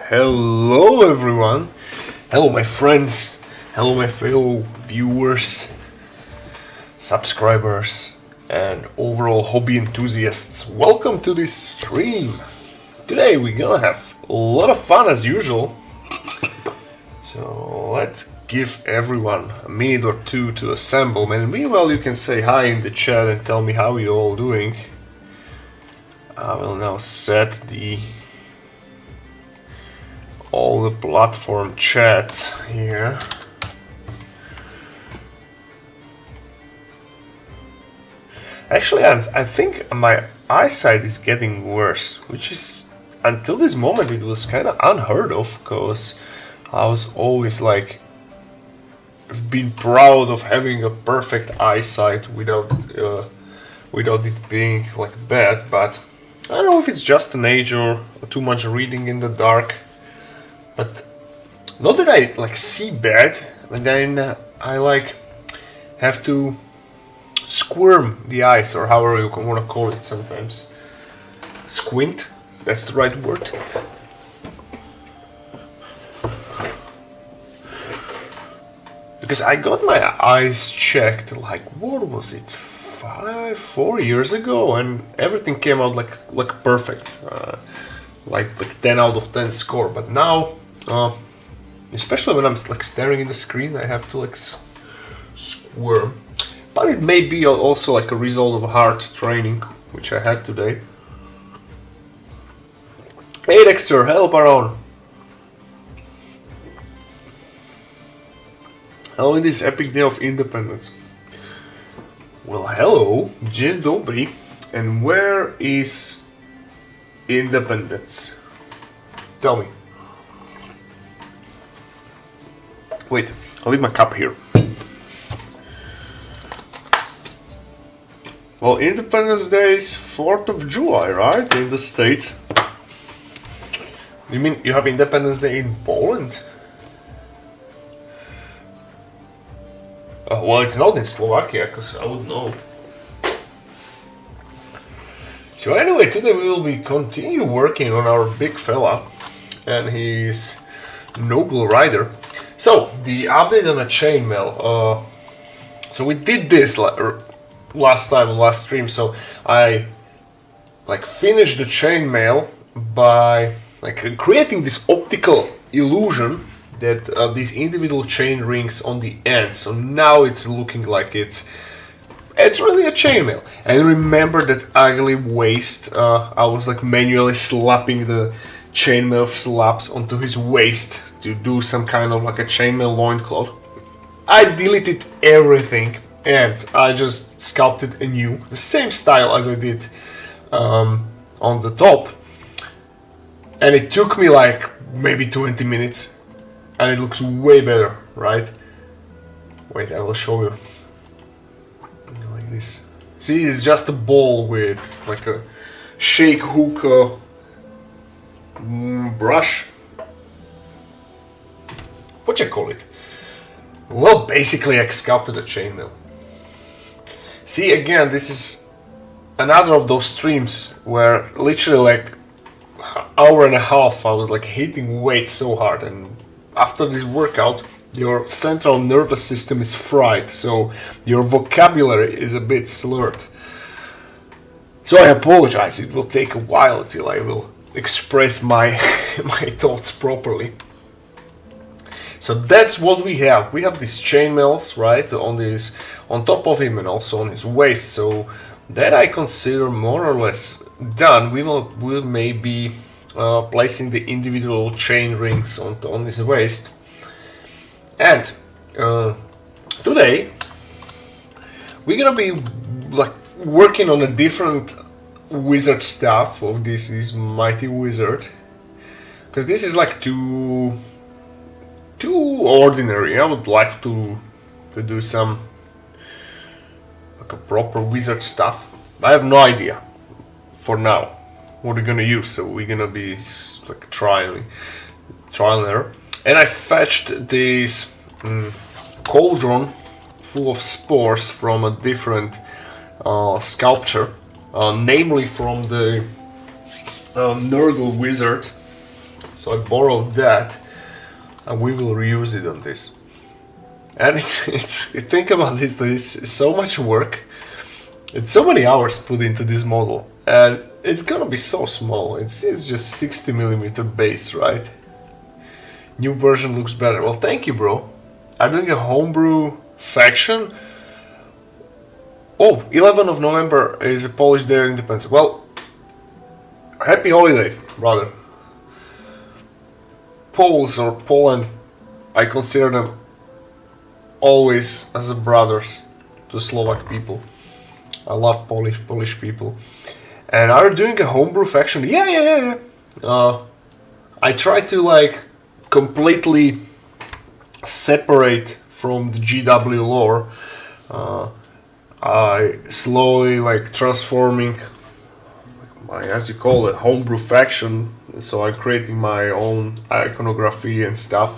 Hello everyone, hello my friends, hello my fellow viewers, subscribers and overall hobby enthusiasts. Welcome to this stream. Today we're gonna have a lot of fun as usual. So let's give everyone a minute or two to assemble, and meanwhile you can say hi in the chat and tell me how you're all doing. I will now set all the platform chats here. Actually, I think my eyesight is getting worse, which is, until this moment, it was kind of unheard of, because I was always like, been proud of having a perfect eyesight without it being like bad. But I don't know if it's just an age or too much reading in the dark. But not that I like see bad, but then I like have to squirm the eyes, or however you want to call it sometimes. Squint, that's the right word. Because I got my eyes checked, like, what was it, 4 years ago, and everything came out like perfect, like 10 out of 10 score. But now, especially when I'm like staring in the screen, I have to like squirm. But it may be also like a result of hard training, which I had today. Hey Dexter, hello Baron. Hello in this epic day of independence. Well, hello, dzień dobry. And where is independence? Tell me. Wait, I'll leave my cup here. Well, Independence Day is 4th of July, right? In the States. You mean you have Independence Day in Poland? Well, it's not in Slovakia, because I would know. So anyway, today we will be continue working on our big fella and his noble rider. So the update on the chainmail. So we did this last time, last stream. So I like finished the chainmail by like creating this optical illusion that these individual chain rings on the end. So now it's looking like it's really a chainmail. And remember that ugly waist? I was like manually slapping the chainmail slabs onto his waist to do some kind of like a chainmail loincloth. I deleted everything and I just sculpted anew, the same style as I did on the top. And it took me like maybe 20 minutes. And it looks way better, right? Wait, I will show you. Like this. See, it's just a ball with like a shake hook brush. What you call it? Well, basically I sculpted a chainmail. See, again, this is another of those streams where literally like hour and a half I was like hitting weight so hard, and after this workout your central nervous system is fried, so your vocabulary is a bit slurred. So I apologize, it will take a while till I will express my thoughts properly. So that's what we have. We have these chainmails, right, on top of him and also on his waist. So that I consider more or less done. We'll maybe placing the individual chain rings on his waist. And today we're gonna be like working on a different wizard stuff of this mighty wizard, because this is like too ordinary. I would like to do some like a proper wizard stuff. I have no idea for now what we're gonna use, so we're gonna be like trial and error. And I fetched this cauldron full of spores from a different sculpture, namely from the Nurgle wizard. So I borrowed that, and we will reuse it on this. And it's think about this, there's so much work. It's so many hours put into this model, and it's gonna be so small. It's just 60mm base, right? New version looks better. Well, thank you, bro. I'm doing a homebrew faction. Oh, 11th of November is a Polish Day of Independence. Well, happy holiday, brother. Poles or Poland, I consider them always as a brothers to Slovak people. I love Polish people. And are you doing a homebrew faction? Yeah. I try to like completely separate from the GW lore. I slowly like transforming my, as you call it, homebrew faction. So I'm creating my own iconography and stuff.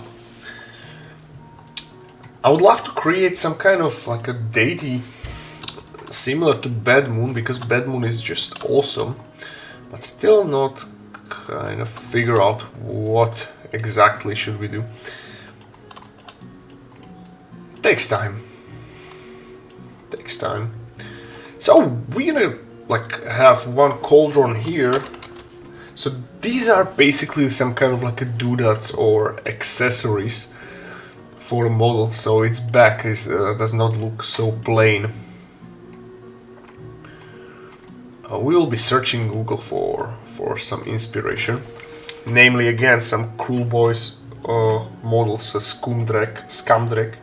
I would love to create some kind of like a deity similar to Bad Moon, because Bad Moon is just awesome, but still not kind of figure out what exactly should we do. Takes time. So we're gonna like have one cauldron here. So these are basically some kind of like a doodads or accessories for a model, so its back does not look so plain. We will be searching Google for some inspiration, namely again some Cool Boys models, Skumdrek.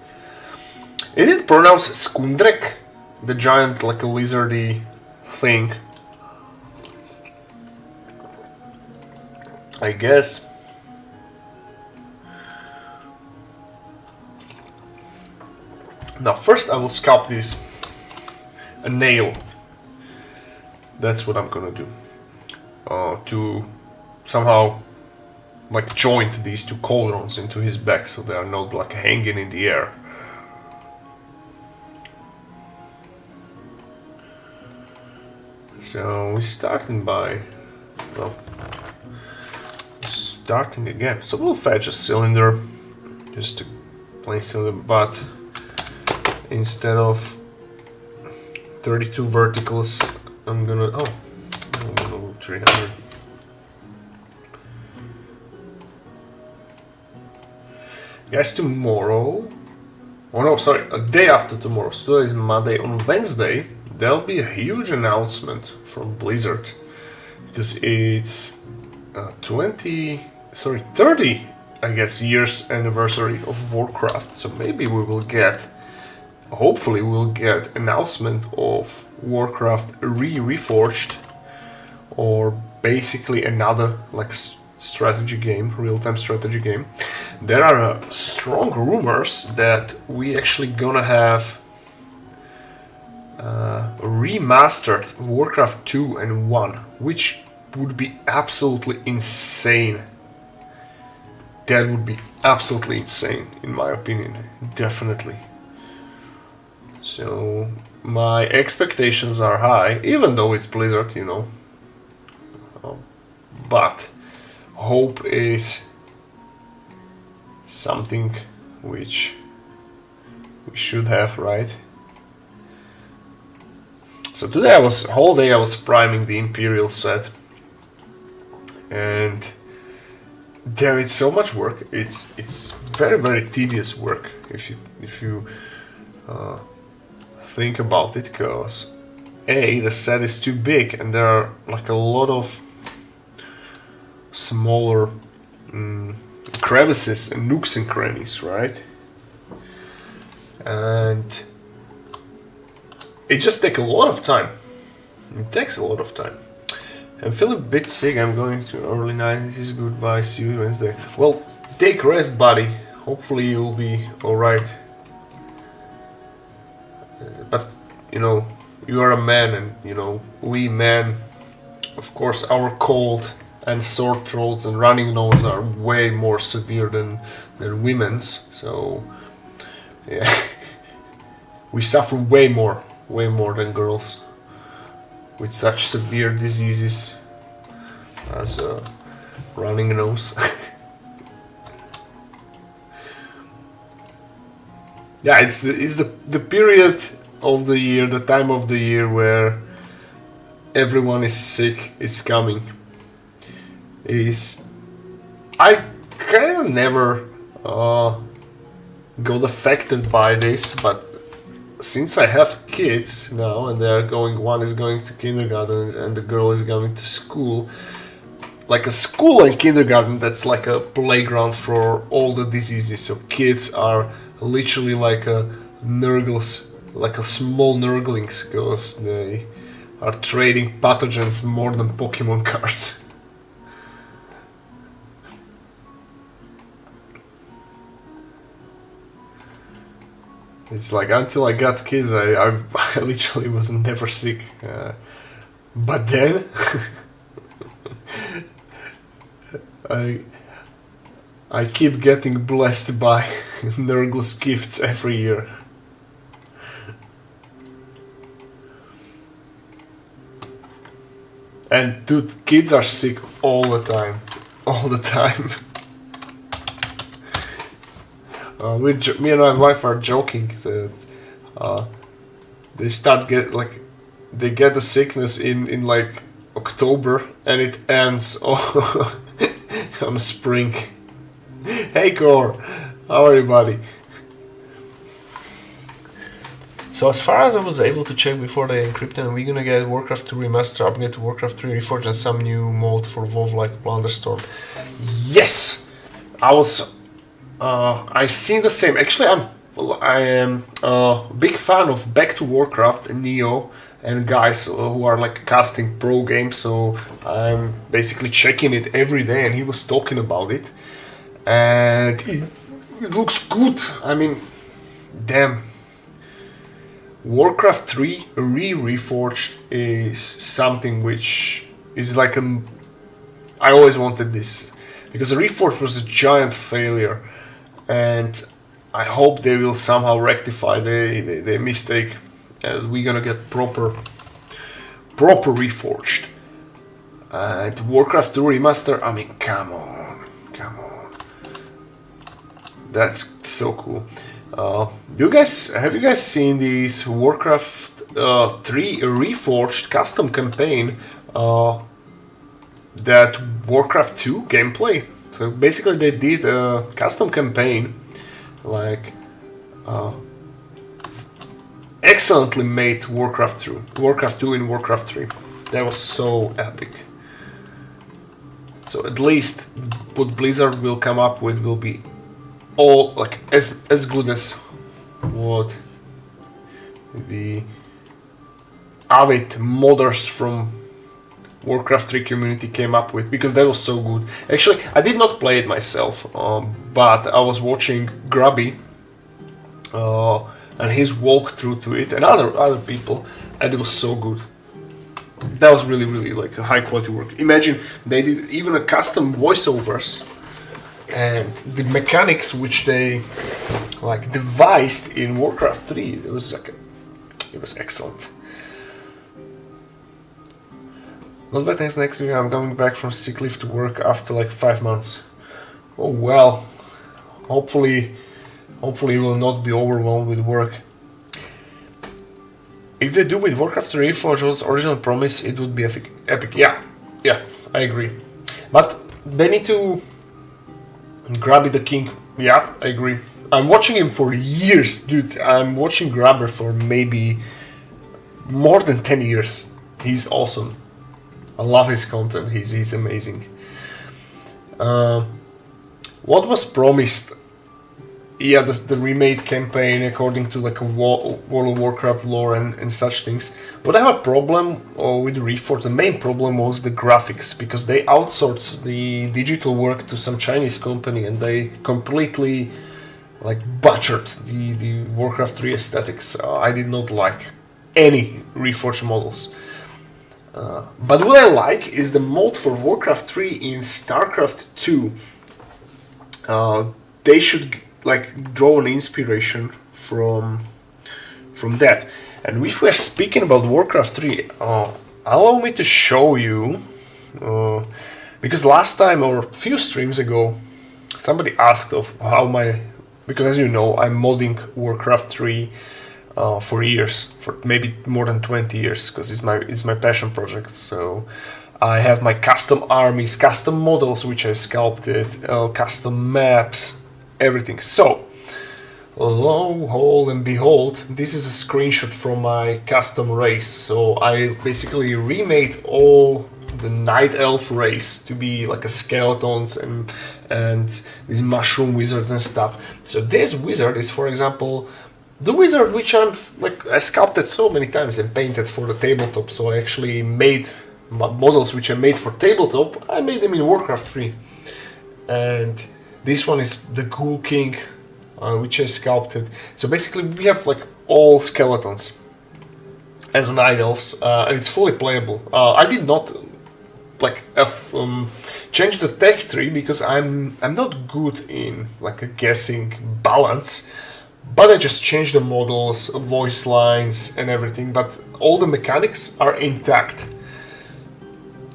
Is it pronounced Skundrek? The giant, like a lizardy thing. I guess. Now first I will sculpt this a nail. That's what I'm gonna do. To somehow like joint these two cauldrons into his back so they are not like hanging in the air. So we're starting by, well, starting again. So we'll fetch a cylinder, just a plain cylinder, but instead of 32 verticals, I'm gonna 300. Guys, tomorrow, oh no, sorry, a day after tomorrow, so today is Monday, on Wednesday, there'll be a huge announcement from Blizzard, because it's 30, I guess, years anniversary of Warcraft, so maybe we will get, hopefully we'll get announcement of Warcraft Reforged, or basically another like strategy game, real-time strategy game. There are strong rumors that we actually gonna have remastered Warcraft 2 and 1, which would be absolutely insane. That would be absolutely insane, in my opinion, definitely. So my expectations are high, even though it's Blizzard, you know. But hope is something which we should have, right? So today whole day I was priming the Imperial set, and there is so much work. It's very tedious work if you think about it, because the set is too big and there are like a lot of smaller crevices and nooks and crannies, right? And it just takes a lot of time. It takes a lot of time. I'm feeling a bit sick. I'm going to early night. This is goodbye. See you Wednesday. Well, take rest, buddy. Hopefully you'll be alright. But, you know, you are a man, and, you know, we men, of course, our cold and sore throats and running nose are way more severe than women's. So, yeah, we suffer way more than girls with such severe diseases as running nose. Yeah, it's the period of the year, the time of the year where everyone is sick is coming. I kind of never got affected by this, but since I have kids now and one is going to kindergarten and the girl is going to school, like a school and kindergarten, that's like a playground for all the diseases. So kids are literally like a nurgles, like a small nurglings, because they are trading pathogens more than Pokemon cards. It's like until I got kids, I literally was never sick. But then I keep getting blessed by Nurgle's gifts every year. And dude, kids are sick all the time. All the time. Me and my wife are joking that they get the sickness in like October and it ends on spring. Hey Core, how are you, buddy? So as far as I was able to check before they encrypted, and we're gonna get Warcraft 2 Remaster, upgrade to Warcraft 3 Reforged, and some new mode for WoW like Blunderstorm. Yes! I seen the same. Actually, I am a big fan of Back to Warcraft, Neo, and guys who are like casting pro games, so I'm basically checking it every day, and he was talking about it. And it looks good. I mean, damn. Warcraft 3 Reforged is something which is like I always wanted this, because Reforged was a giant failure, and I hope they will somehow rectify their mistake, and we're gonna get proper Reforged. And Warcraft 2 Remaster, I mean, come on. That's so cool. Have you guys seen this Warcraft 3 Reforged custom campaign that Warcraft 2 gameplay? So basically they did a custom campaign, like excellently made Warcraft 2 in Warcraft 3. That was so epic. So at least what Blizzard will come up with will be all like as good as what the avid modders from Warcraft 3 community came up with, because that was so good. Actually, I did not play it myself, but I was watching Grubby and his walkthrough to it, and other people, and it was so good. That was really like a high quality work. Imagine they did even a custom voiceovers, and the mechanics which they like devised in Warcraft 3, it was excellent. Not bad. Thanks. Next week I'm coming back from sick leave to work after like 5 months. Oh well. Hopefully you will not be overwhelmed with work. If they do with Warcraft 3 Reforged's original promise, it would be epic. Yeah, I agree. But they need to Grubby the King. Yeah, I agree. I'm watching him for years, dude. I'm watching Grubber for maybe more than 10 years. He's awesome. I love his content. He's amazing. What was promised? Yeah, the remade campaign according to like a World of Warcraft lore and such things. What I have a problem with Reforged, the main problem was the graphics, because they outsourced the digital work to some Chinese company, and they completely like butchered the Warcraft 3 aesthetics. I did not like any Reforged models. But what I like is the mode for Warcraft 3 in StarCraft 2. They should like draw an inspiration from that. And if we're speaking about Warcraft 3, allow me to show you Because last time or a few streams ago, somebody asked of how my, because as you know, I'm modding Warcraft 3 for years, for maybe more than 20 years, because it's my passion project. So I have my custom armies, custom models which I sculpted, custom maps, everything. So lo and behold, this is a screenshot from my custom race. So I basically remade all the night elf race to be like a skeletons and these mushroom wizards and stuff. So this wizard is, for example, the wizard which I sculpted so many times and painted for the tabletop. So I actually made models which I made for tabletop. I made them in Warcraft 3, and this one is the Ghoul King, which I sculpted. So basically we have like all skeletons as night elves, and it's fully playable. I did not like change the tech tree because I'm not good in like a guessing balance, but I just changed the models, voice lines and everything, but all the mechanics are intact.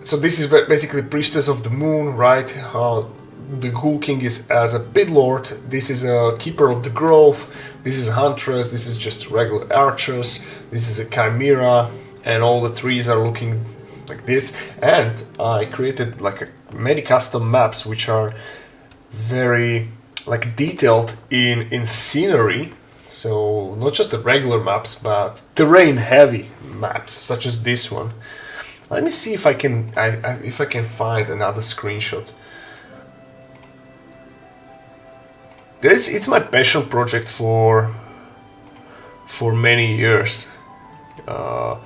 So this is basically Priestess of the Moon, right? The Ghoul King is as a Pit Lord, this is a Keeper of the Grove, this is a Huntress, this is just regular archers, this is a Chimera, and all the trees are looking like this. And I created like many custom maps which are very like detailed in scenery. So not just the regular maps, but terrain heavy maps such as this one. Let me see if I can find another screenshot. It's my passion project for many years. I'm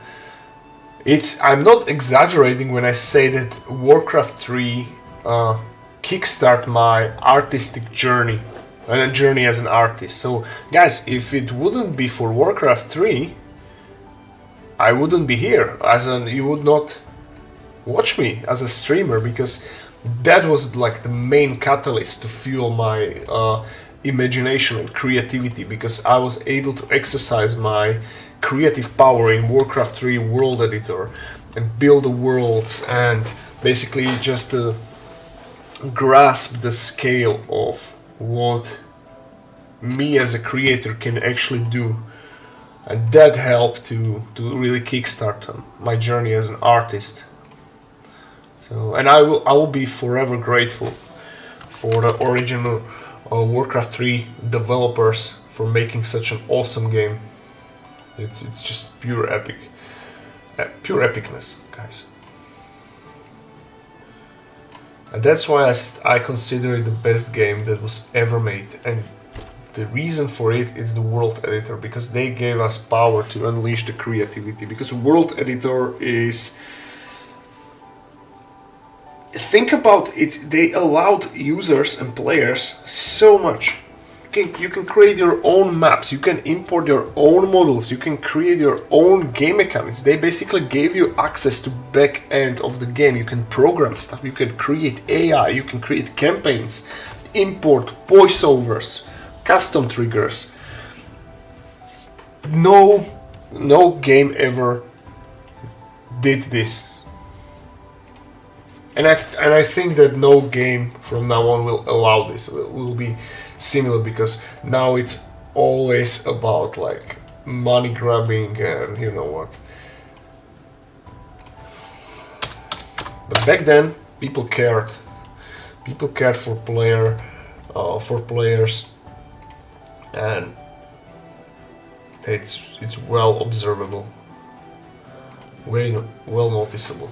not exaggerating when I say that Warcraft 3 kickstart my artistic journey, a journey as an artist. So guys, if it wouldn't be for Warcraft 3, I wouldn't be here, you would not watch me as a streamer, because that was like the main catalyst to fuel my imagination and creativity, because I was able to exercise my creative power in Warcraft 3 world editor and build the worlds and basically just grasp the scale of what me as a creator can actually do, and that helped to really kickstart my journey as an artist. So, and I will be forever grateful for the original Warcraft 3 developers for making such an awesome game. It's just pure epicness, guys. And that's why I consider it the best game that was ever made. And the reason for it is the world editor, because they gave us power to unleash the creativity. Because world editor is, think about it, they allowed users and players so much. You can create your own maps, you can import your own models, you can create your own game mechanics. They basically gave you access to back end of the game. You can program stuff, you can create AI, you can create campaigns, import voiceovers, custom triggers. No game ever did this. And I think that no game from now on will allow this, will be similar, because now it's always about like money grabbing and you know what. But back then people cared for players, and it's well observable, very well noticeable.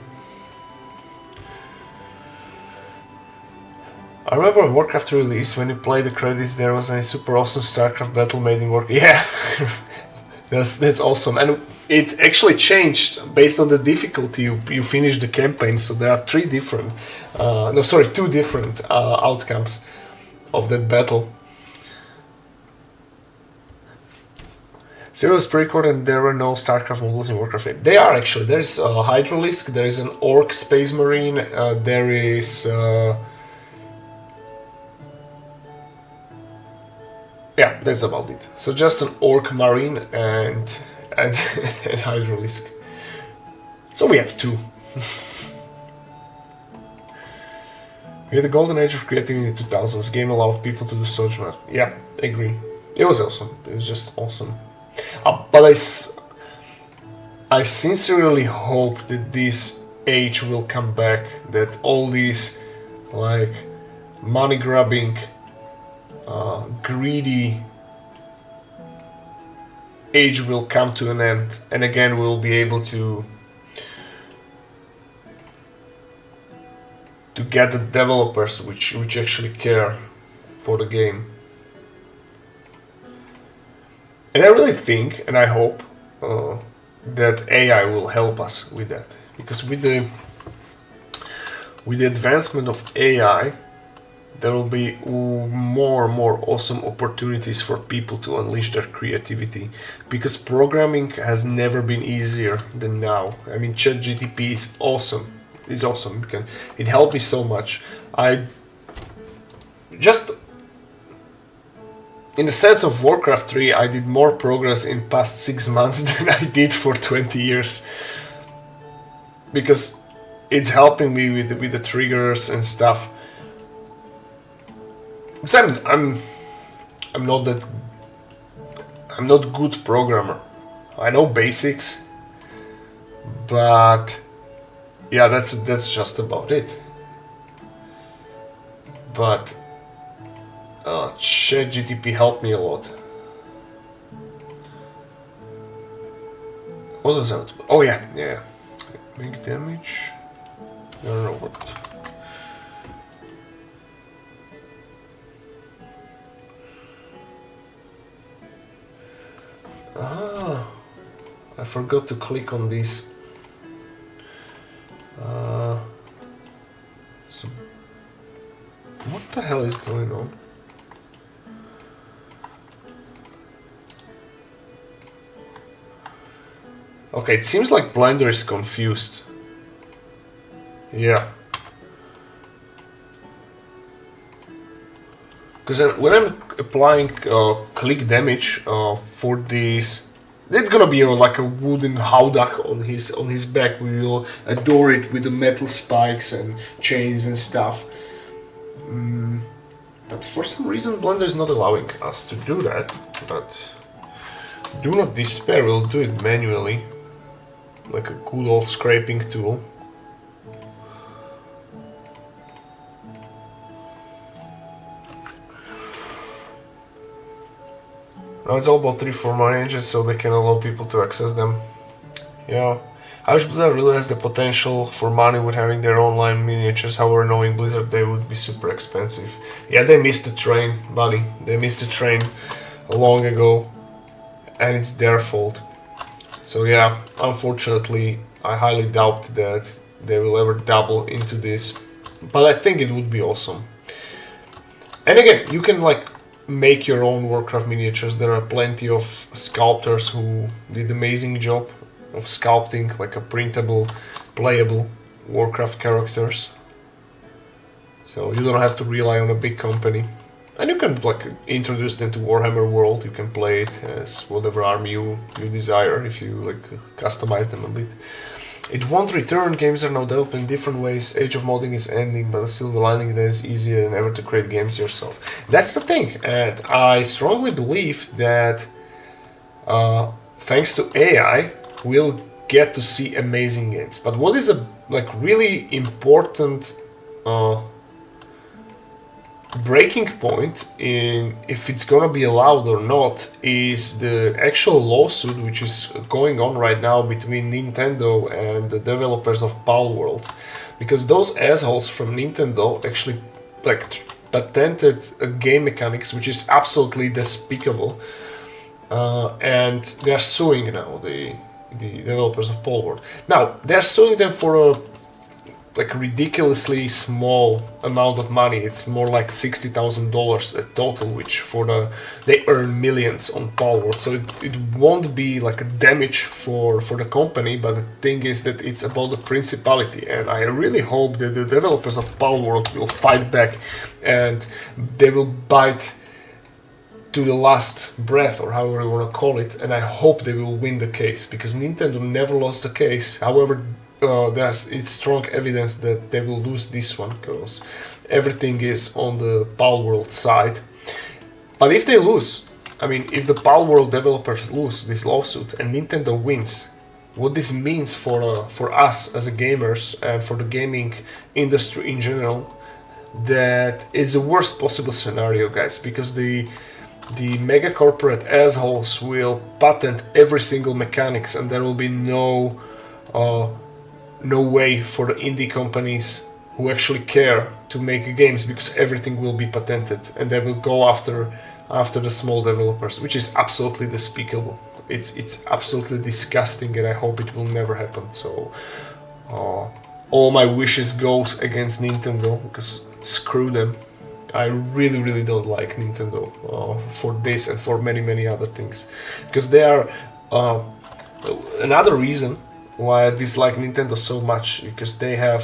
I remember when Warcraft released, when you play the credits, there was a super awesome StarCraft battle made in Warcraft. Yeah, that's awesome, and it actually changed based on the difficulty you finish the campaign. So there are two different outcomes of that battle. Zero was pre-recorded and there were no StarCraft models in Warcraft 8. They are actually. There is a Hydralisk, there is an Orc Space Marine, there is... yeah, that's about it. So just an Orc Marine and Hydralisk. So we have two. We had the golden age of creativity in the 2000s. Game allowed people to do so much. Yeah, I agree. It was awesome. It was just awesome. But I sincerely hope that this age will come back. That all these like money grabbing, greedy age will come to an end, and again we'll be able to get the developers which actually care for the game. And I really think, and I hope, that AI will help us with that, because with the advancement of AI, there will be more and more awesome opportunities for people to unleash their creativity, because programming has never been easier than now. I mean, ChatGPT is awesome. It's awesome. It helped me so much. I just, in the sense of Warcraft 3, I did more progress in past 6 months than I did for 20 years, because it's helping me with the triggers and stuff. Because I'm not good programmer. I know basics, but yeah, that's just about it. But ChatGPT helped me a lot. What was that? Oh yeah. Make damage. I don't know what. I forgot to click on this. So what the hell is going on? Okay, it seems like Blender is confused. Yeah. Because when I'm applying click damage for this, it's gonna be like a wooden howdah on his back. We will adore it with the metal spikes and chains and stuff. But for some reason Blender is not allowing us to do that. But do not despair, we'll do it manually, like a good old scraping tool. Now it's all about 3-4 money engines, so they can allow people to access them. Yeah. I wish Blizzard really has the potential for money with having their online miniatures, however knowing Blizzard they would be super expensive. Yeah, they missed the train, buddy. They missed the train long ago, and it's their fault. So yeah, unfortunately, I highly doubt that they will ever dabble into this, but I think it would be awesome. And again, you can like make your own Warcraft miniatures. There are plenty of sculptors who did amazing job of sculpting like a printable, playable Warcraft characters. So you don't have to rely on a big company. And you can like introduce them to Warhammer world. You can play it as whatever army you desire if you like customize them a bit. It won't return. Games are now developed in different ways. Age of modding is ending, but the silver lining that it's easier than ever to create games yourself. That's the thing, and I strongly believe that thanks to AI, we'll get to see amazing games. But what is a like really important breaking point in if it's gonna be allowed or not is the actual lawsuit which is going on right now between Nintendo and the developers of Palworld, because those assholes from Nintendo actually like patented a game mechanics which is absolutely despicable, and they're suing now the developers of Palworld. Now they're suing them for a like ridiculously small amount of money. It's more like $60,000 a total, which for they earn millions on Palworld. So it won't be like a damage for the company, but the thing is that it's about the principality, and I really hope that the developers of Palworld will fight back and they will bite to the last breath, or however you want to call it, and I hope they will win the case, because Nintendo never lost a case. However, it's strong evidence that they will lose this one, because everything is on the Palworld side. But if they lose, I mean, if the Palworld developers lose this lawsuit and Nintendo wins, what this means for us as a gamers and for the gaming industry in general, that is the worst possible scenario, guys, because the mega corporate assholes will patent every single mechanics, and there will be no way for the indie companies who actually care to make games, because everything will be patented, and they will go after the small developers, which is absolutely despicable. It's absolutely disgusting, and I hope it will never happen. So all my wishes goes against Nintendo, because screw them. I really don't like Nintendo for this and for many other things, because they are another reason why I dislike Nintendo so much, because they are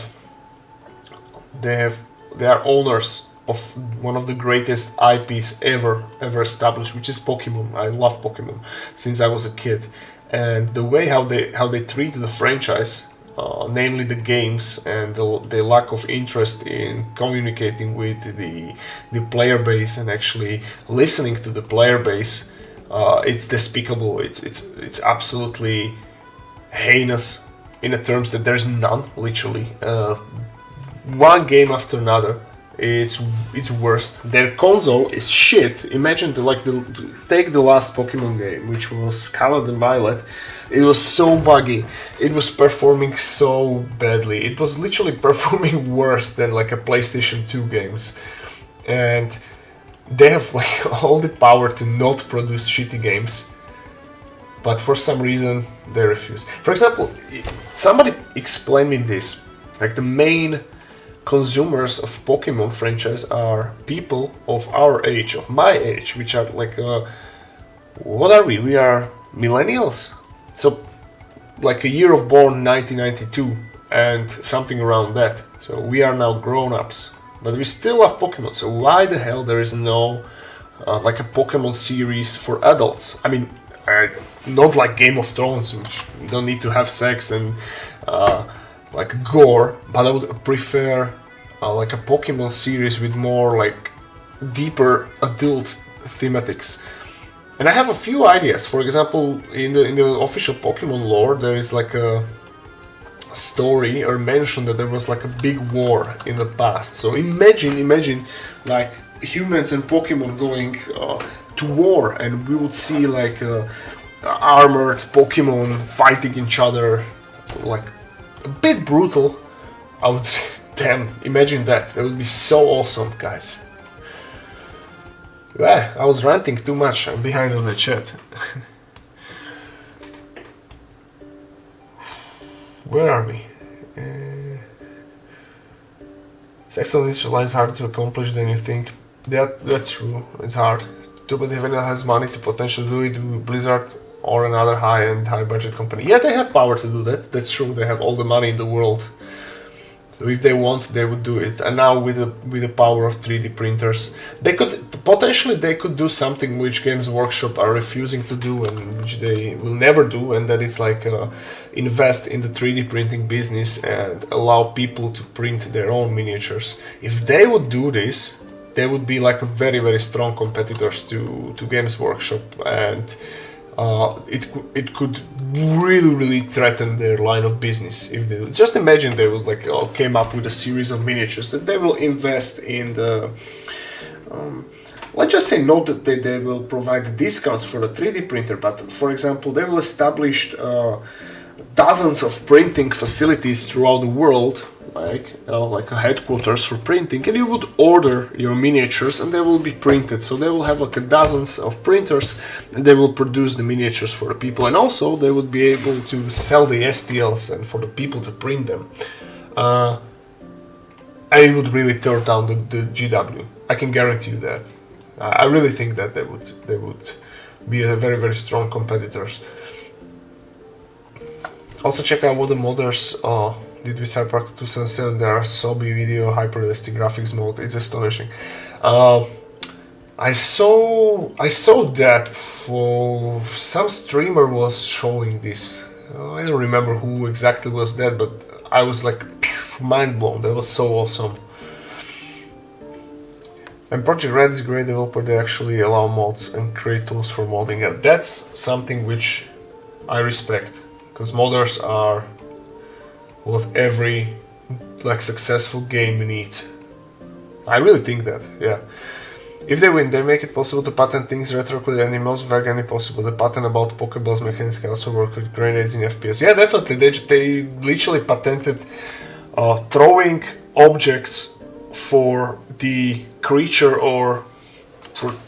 owners of one of the greatest IPs ever established, which is Pokemon. I love Pokemon since I was a kid, and the way how they treat the franchise, namely the games, and the lack of interest in communicating with the player base and actually listening to the player base, it's despicable. It's absolutely heinous in the terms that there's none, literally. One game after another, it's worst. Their console is shit. Imagine take the last Pokemon game, which was Scarlet and Violet. It was so buggy. It was performing so badly. It was literally performing worse than like a PlayStation 2 games. And they have like all the power to not produce shitty games, but for some reason they refuse. For example, somebody explain me this. Like, the main consumers of Pokemon franchise are people of our age, of my age, which are like, what are we? We are millennials. So, like a year of born 1992 and something around that. So we are now grown-ups, but we still love Pokemon. So why the hell there is no like a Pokemon series for adults? I mean, not like Game of Thrones, which you don't need to have sex and like gore, but I would prefer like a Pokemon series with more like deeper adult thematics. And I have a few ideas. For example, in the official Pokemon lore, there is like a story or mention that there was like a big war in the past. So imagine like humans and Pokemon going to war, and we would see like armored Pokemon fighting each other, like a bit brutal. I would, damn, imagine that. That would be so awesome, guys. Yeah, I was ranting too much. I'm behind on the chat. Where are we? Sex on digital is harder to accomplish than you think. That's true. It's hard. Too bad Heaven has money to potentially do it with Blizzard or another high-end, high-budget company. Yeah, they have power to do that. That's true. They have all the money in the world. So if they want, they would do it. And now with the power of 3D printers, they could do something which Games Workshop are refusing to do, and which they will never do, and that is like invest in the 3D printing business and allow people to print their own miniatures. If they would do this, they would be like very strong competitors to Games Workshop, and it could really threaten their line of business if they just imagine they would like came up with a series of miniatures that they will invest in the let's just say not that they will provide discounts for the 3D printer, but for example they will establish dozens of printing facilities throughout the world, like a headquarters for printing, and you would order your miniatures and they will be printed. So they will have like dozens of printers and they will produce the miniatures for the people, and also they would be able to sell the STLs and for the people to print them. I would really tear down the GW. I can guarantee you that. I really think that they would be a very strong competitors. Also check out what the modders did with Cyberpunk 2007. There are Sobi video hyper-realistic graphics mode. It's astonishing. I saw that for some streamer was showing this. I don't remember who exactly was that, but I was like mind blown. That was so awesome. And Project Red is a great developer. They actually allow mods and create tools for modding. And that's something which I respect, because modders are what every like successful game needs. I really think that, yeah. If they win, they make it possible to patent things retrocode any most vaguely possible. The patent about Pokeballs mechanics can also work with grenades in FPS. Yeah, definitely. They literally patented throwing objects for the creature or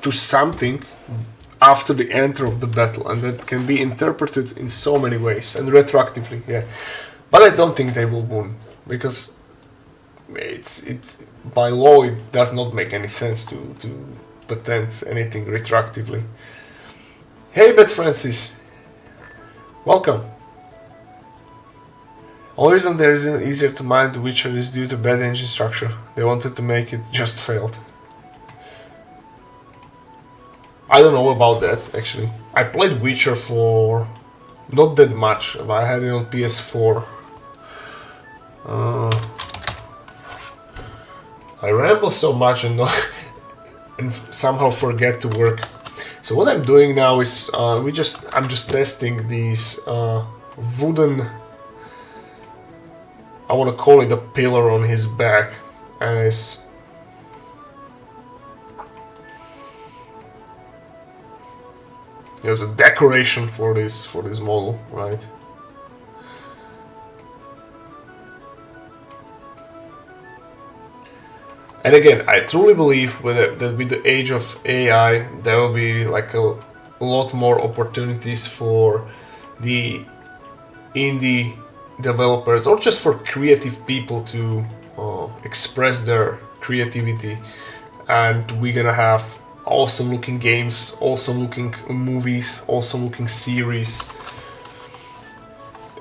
to something after the enter of the battle, and that can be interpreted in so many ways and retroactively. Yeah, but I don't think they will win, because it's by law it does not make any sense to patent anything retroactively. Hey, Bet Francis, welcome. Only reason there isn't easier to mine The Witcher is due to bad engine structure. They wanted to make it, just failed. I don't know about that, actually. I played Witcher for not that much. I had it on PS4. I ramble so much and somehow forget to work. So what I'm doing now is I'm just testing these wooden, I want to call it a pillar on his back, as there's a decoration for this model, right? And again, I truly believe that with the age of AI, there will be like a lot more opportunities for the indie developers, or just for creative people to express their creativity, and we're gonna have awesome looking games, awesome looking movies, awesome looking series,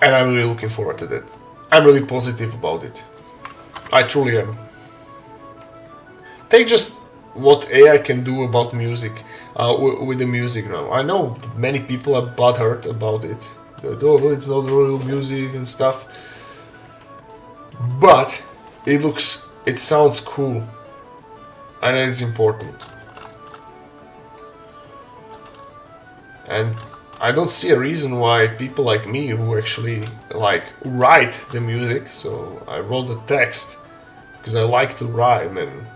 and I'm really looking forward to that. I'm really positive about it. I truly am. Take just what AI can do about music, with the music now. I know many people are butthurt about it. Oh, it's not real music and stuff. But it sounds cool, and it's important. And I don't see a reason why people like me, who actually like write the music, so I wrote the text because I like to rhyme, and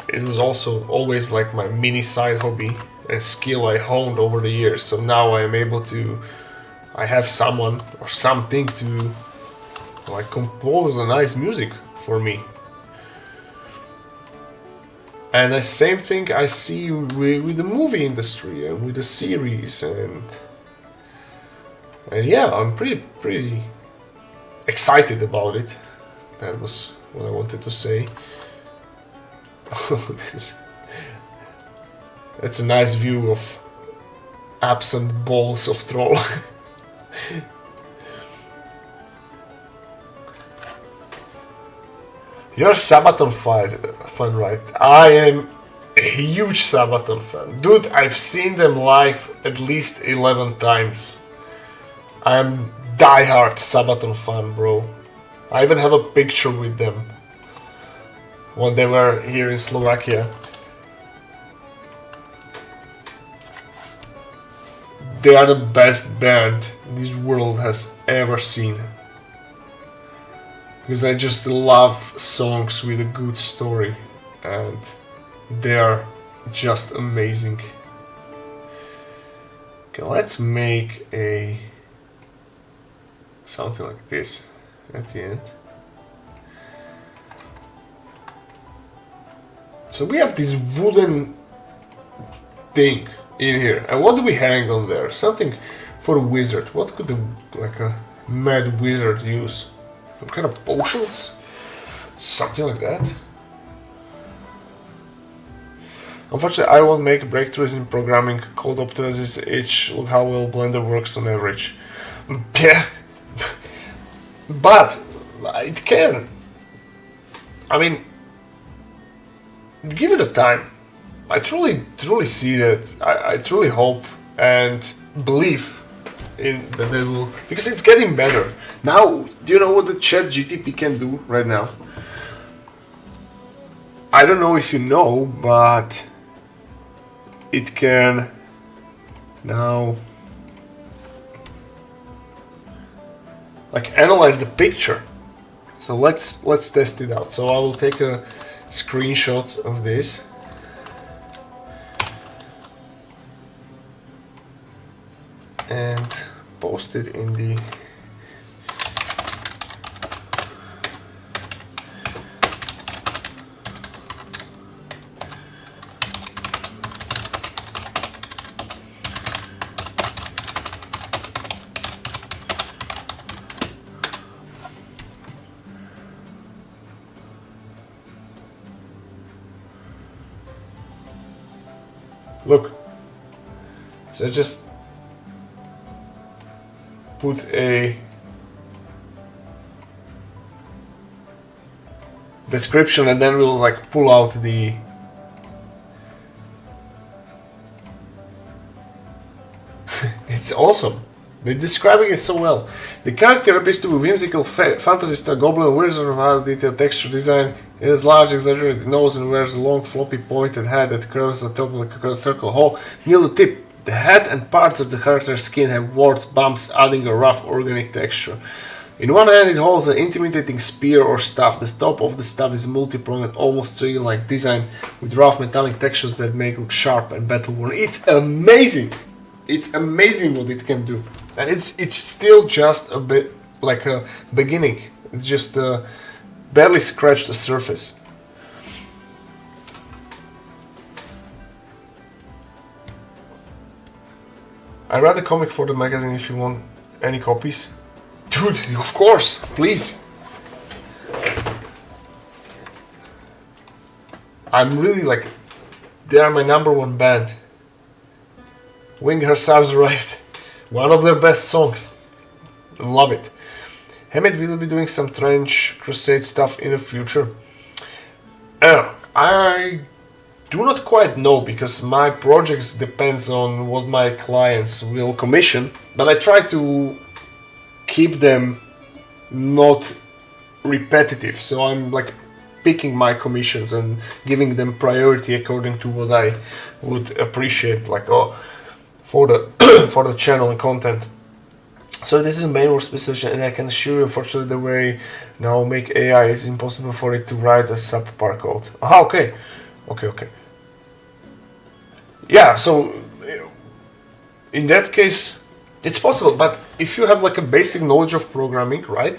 it was also always like my mini side hobby and skill I honed over the years. So now I am able to, I have someone or something to like compose a nice music for me. And the same thing I see with the movie industry and with the series, and yeah, I'm pretty excited about it. That was what I wanted to say. That's a nice view of absent balls of troll. You're a Sabaton fan, right? I am a huge Sabaton fan. Dude, I've seen them live at least 11 times. I'm diehard Sabaton fan, bro. I even have a picture with them when they were here in Slovakia. They are the best band this world has ever seen. Because I just love songs with a good story, and they are just amazing. Okay, let's make something like this at the end. So we have this wooden thing in here, and what do we hang on there? Something for a wizard. What could a mad wizard use? Some kind of potions? Something like that. Unfortunately, I won't make breakthroughs in programming. Code optimizes each. Look how well Blender works on average. Yeah, but it can. I mean, give it a time. I truly see that. I truly hope and believe in that they will, because it's getting better. Now, do you know what the Chat GTP can do right now? I don't know if you know, but it can now like analyze the picture. So let's test it out. So I will take a screenshot of this. And post it in the look. So I just put a description and then we'll like pull out the it's awesome. They're describing it so well. The character appears to be whimsical fantasy star goblin, wizard of high detailed texture design. It has large exaggerated nose and wears a long floppy pointed head that curves at the top like a circle hole near the tip. The head and parts of the character's skin have warts, bumps, adding a rough organic texture. In one hand it holds an intimidating spear or staff. The top of the staff is multi-pronged, almost tree-like design with rough metallic textures that make it look sharp and battle-worn. It's amazing! It's amazing what it can do. And it's still just a bit like a beginning. It's just barely scratched the surface. I read the comic for the magazine if you want any copies. Dude, of course, please. I'm really like, they are my #1 band. Wing Herself arrived. One of their best songs. Love it. Hammett will be doing some Trench Crusade stuff in the future. I do not quite know because my projects depends on what my clients will commission, but I try to keep them not repetitive. So I'm like picking my commissions and giving them priority according to what I would appreciate, like for the for the channel and content. So this is main work specification, and I can assure you, unfortunately, the way now make AI, it's impossible for it to write a subpar code. Ah, okay. Yeah, so in that case, it's possible. But if you have like a basic knowledge of programming, right?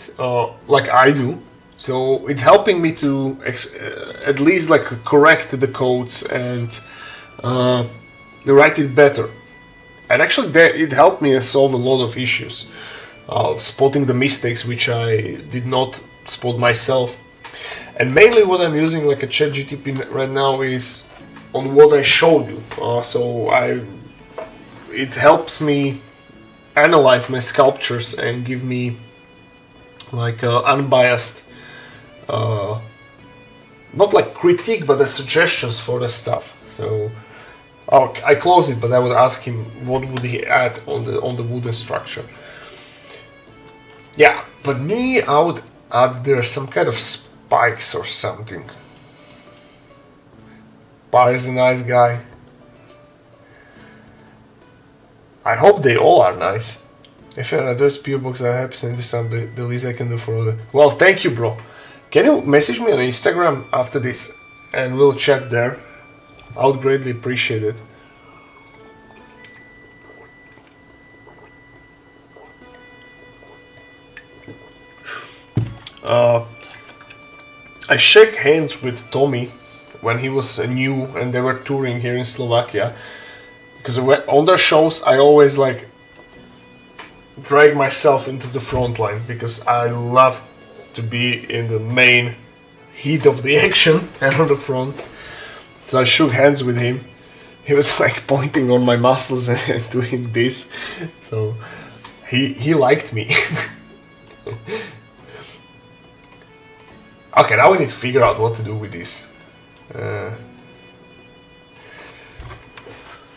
Like I do, so it's helping me to at least like correct the codes and write it better. And actually, it helped me solve a lot of issues, spotting the mistakes which I did not spot myself. And mainly what I'm using like a ChatGPT right now is on what I showed you. It helps me analyze my sculptures and give me like unbiased, not like critique, but suggestions for the stuff. So I close it, but I would ask him what would he add on the wooden structure. Yeah, but me, I would add there some kind of spikes or something. Bar is a nice guy. I hope they all are nice. If you're an address PO box, I have sent you some the least I can do for other. Well, thank you, bro. Can you message me on Instagram after this, and we'll chat there. I would greatly appreciate it. I shake hands with Tommy when he was new and they were touring here in Slovakia. Because on their shows I always like drag myself into the front line because I love to be in the main heat of the action and on the front. So I shook hands with him. He was like pointing on my muscles and doing this. So he liked me. Okay, now we need to figure out what to do with this.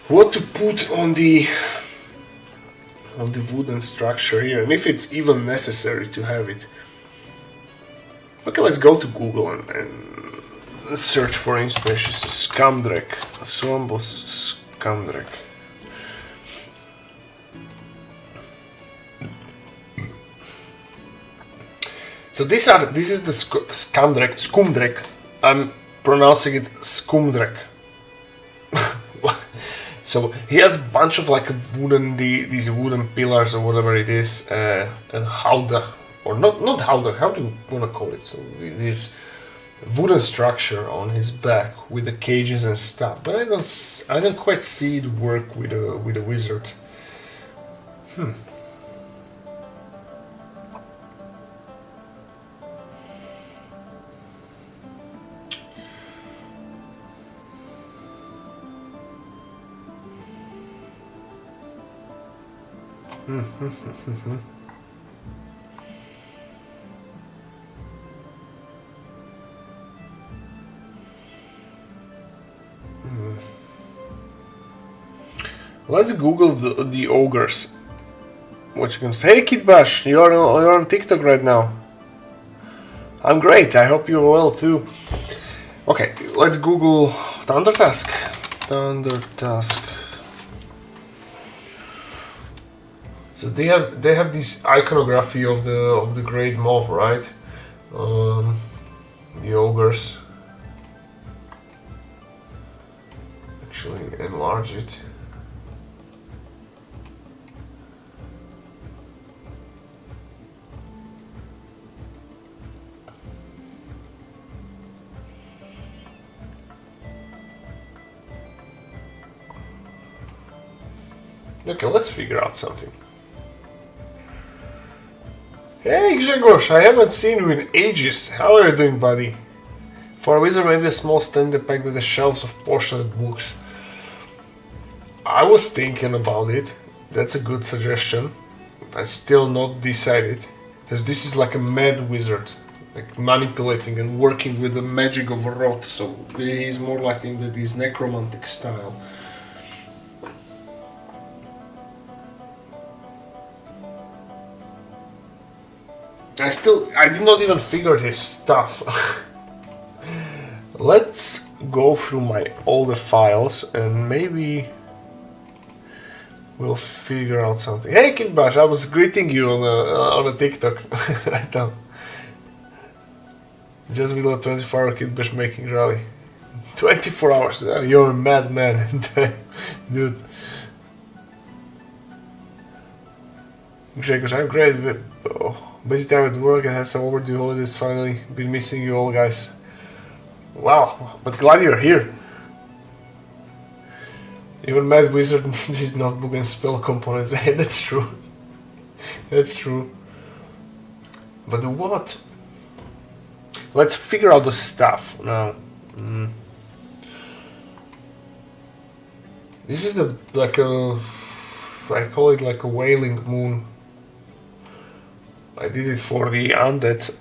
What to put on the wooden structure here, and if it's even necessary to have it. Okay, let's go to Google and search for inspiration. Skamdrek, Sambos Skamdrek. So this is the Skumdrek. I'm pronouncing it Skumdrek. So he has a bunch of like these wooden pillars or whatever it is, and howdah, or not howdah. How do you wanna call it? So this wooden structure on his back with the cages and stuff. But I don't quite see it work with a wizard. Let's Google the ogres. What you can say? Hey Kid Bash, you're on TikTok right now. I'm great. I hope you're well too. Okay, let's Google Thundertusk. Thundertusk. So they have this iconography of the Great Moth, right? The ogres. Actually, enlarge it. Okay, let's figure out something. Hey Grzegorz, I haven't seen you in ages. How are you doing, buddy? For a wizard, maybe a small standard pack with the shelves of portioned books. I was thinking about it. That's a good suggestion. I still not decided. Because this is like a mad wizard. Like manipulating and working with the magic of rot. So he's more like in this necromantic style. I did not even figure his stuff. Let's go through my older files and maybe we'll figure out something. Hey Kid Bash, I was greeting you on a TikTok right now. Just below 24 hour Kid Bash making rally. 24 hours, you're a madman, dude. Grzegorz, I'm great, but busy time at work. I had some overdue holidays finally. Been missing you all, guys. Wow, but glad you're here. Even Mad Wizard needs his notebook and spell components. That's true. That's true. But what? Let's figure out the stuff now. This is I call it like a wailing moon. I did it for the undead.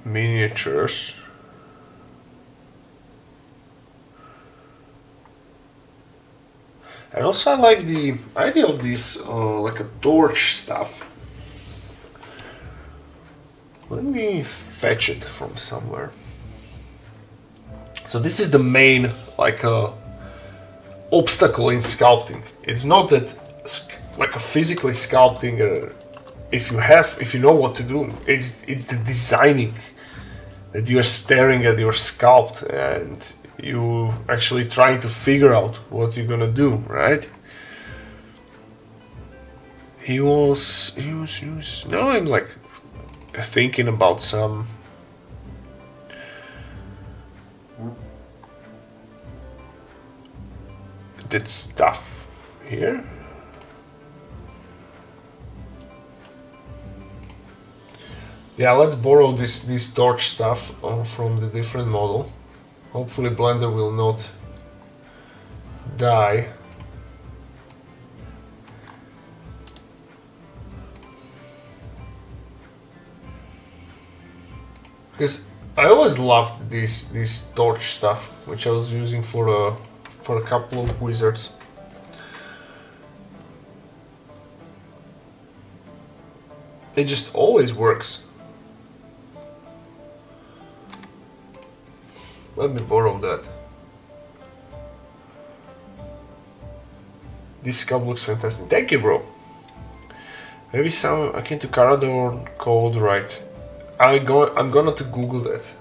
Miniatures. And also I like the idea of this like a torch stuff. Let me fetch it from somewhere. So this is the main like obstacle in sculpting. It's not that like a physically sculpting. If you know what to do, it's the designing that you're staring at your sculpt and you actually trying to figure out what you're gonna do, right? He was. Now I'm like thinking about some. That stuff here. Yeah, let's borrow this torch stuff from the different model. Hopefully Blender will not die. Because I always loved this torch stuff, which I was using for a couple of wizards. It just always works. Let me borrow that. This cup looks fantastic. Thank you, bro. Maybe some akin to Carador code, right? I'm gonna to Google that.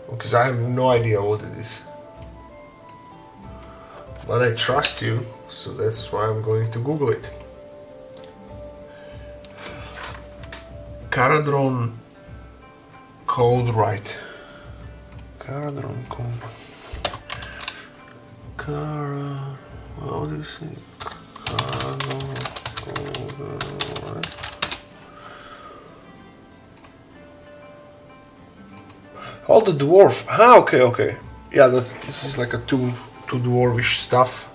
Because I have no idea what it is. But I trust you, so that's why I'm going to Google it. Caradron code, right? Caradron code. How do you say? Caradron code, right? Oh, the dwarf. Ah, okay. Yeah, this is like a two dwarvish stuff.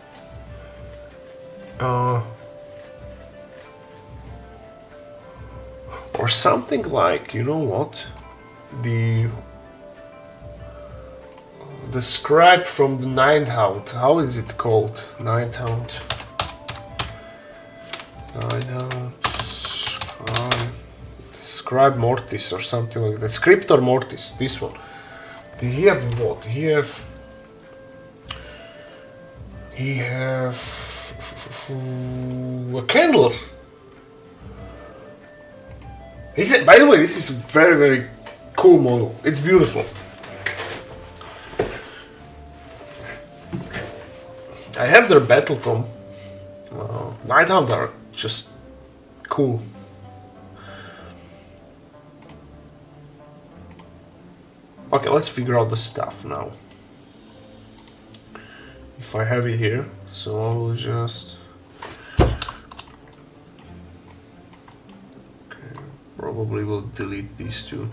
Or something like, you know what? The scribe from the Ninth Hound. How is it called? Ninth Hound. Scribe Mortis or something like that. Scriptor Mortis, this one. Did he have what? He have candles. By the way, this is very, very cool model. It's beautiful. I have their battle tome. Nighthound are just cool. Okay, let's figure out the stuff now. If I have it here, so I will just... Okay, probably will delete these two.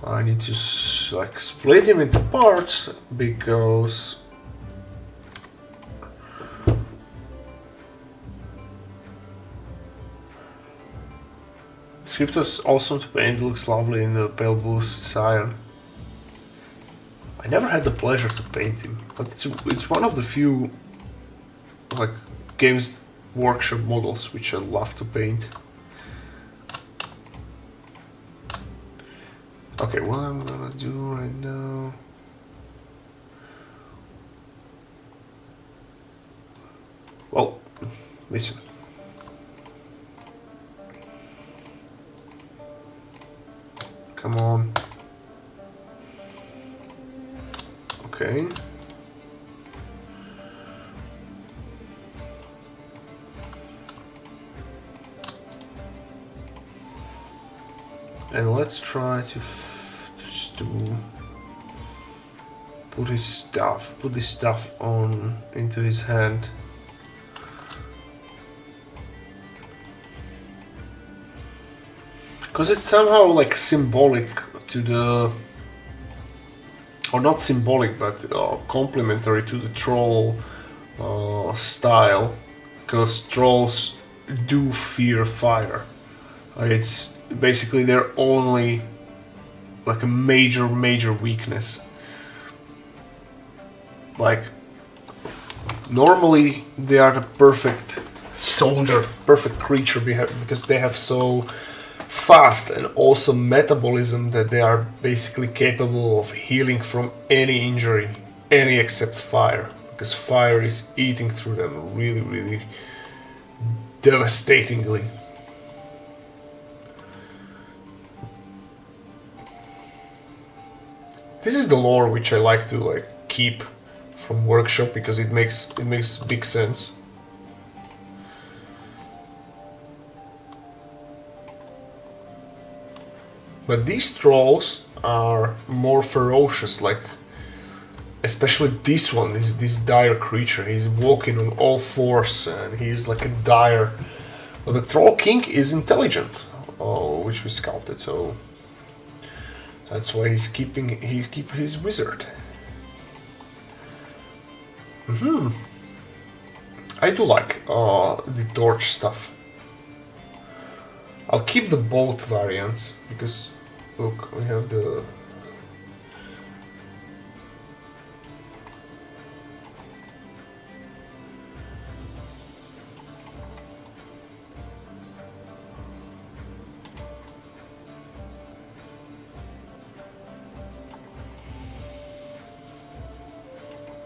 I need to like split him into parts because Script is awesome to paint, looks lovely in the pale blue cyan. I never had the pleasure to paint him, but it's one of the few like Games Workshop models which I love to paint. Okay, what I'm gonna do right now... Well, listen. Come on. Okay. And let's try to put this stuff on into his hand. Because it's somehow like symbolic to the, or not symbolic, but complementary to the troll style. Because trolls do fear fire. It's basically their only like a major weakness. Like normally they are the perfect soldier, perfect creature because they have so fast and awesome metabolism that they are basically capable of healing from any injury, any except fire, because fire is eating through them really devastatingly. This is the lore which I like to like keep from Workshop because it makes big sense. But these trolls are more ferocious, like especially this one, this dire creature. He's walking on all fours and he's like a dire. Well, the Troll King is intelligent, which we sculpted, so that's why he keep his wizard. I do like the torch stuff. I'll keep the both variants because look, we have the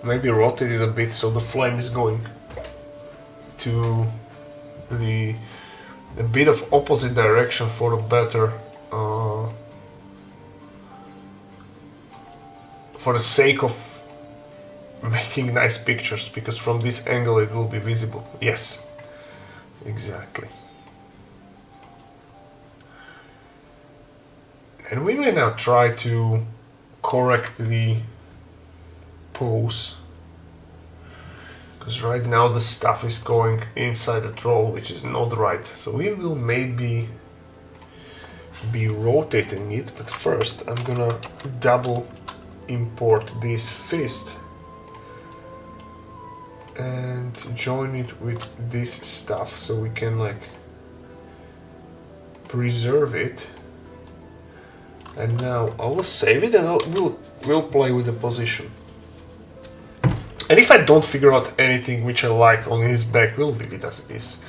maybe rotate it a bit so the flame is going to a bit of opposite direction for a better for the sake of making nice pictures, because from this angle it will be visible. Yes, exactly. And we may now try to correct the pose, because right now the stuff is going inside the troll, which is not right. So we will maybe be rotating it, but first I'm gonna double import this fist and join it with this stuff so we can like preserve it. And now I will save it and we'll play with the position. And if I don't figure out anything which I like on his back, we'll leave it as it is.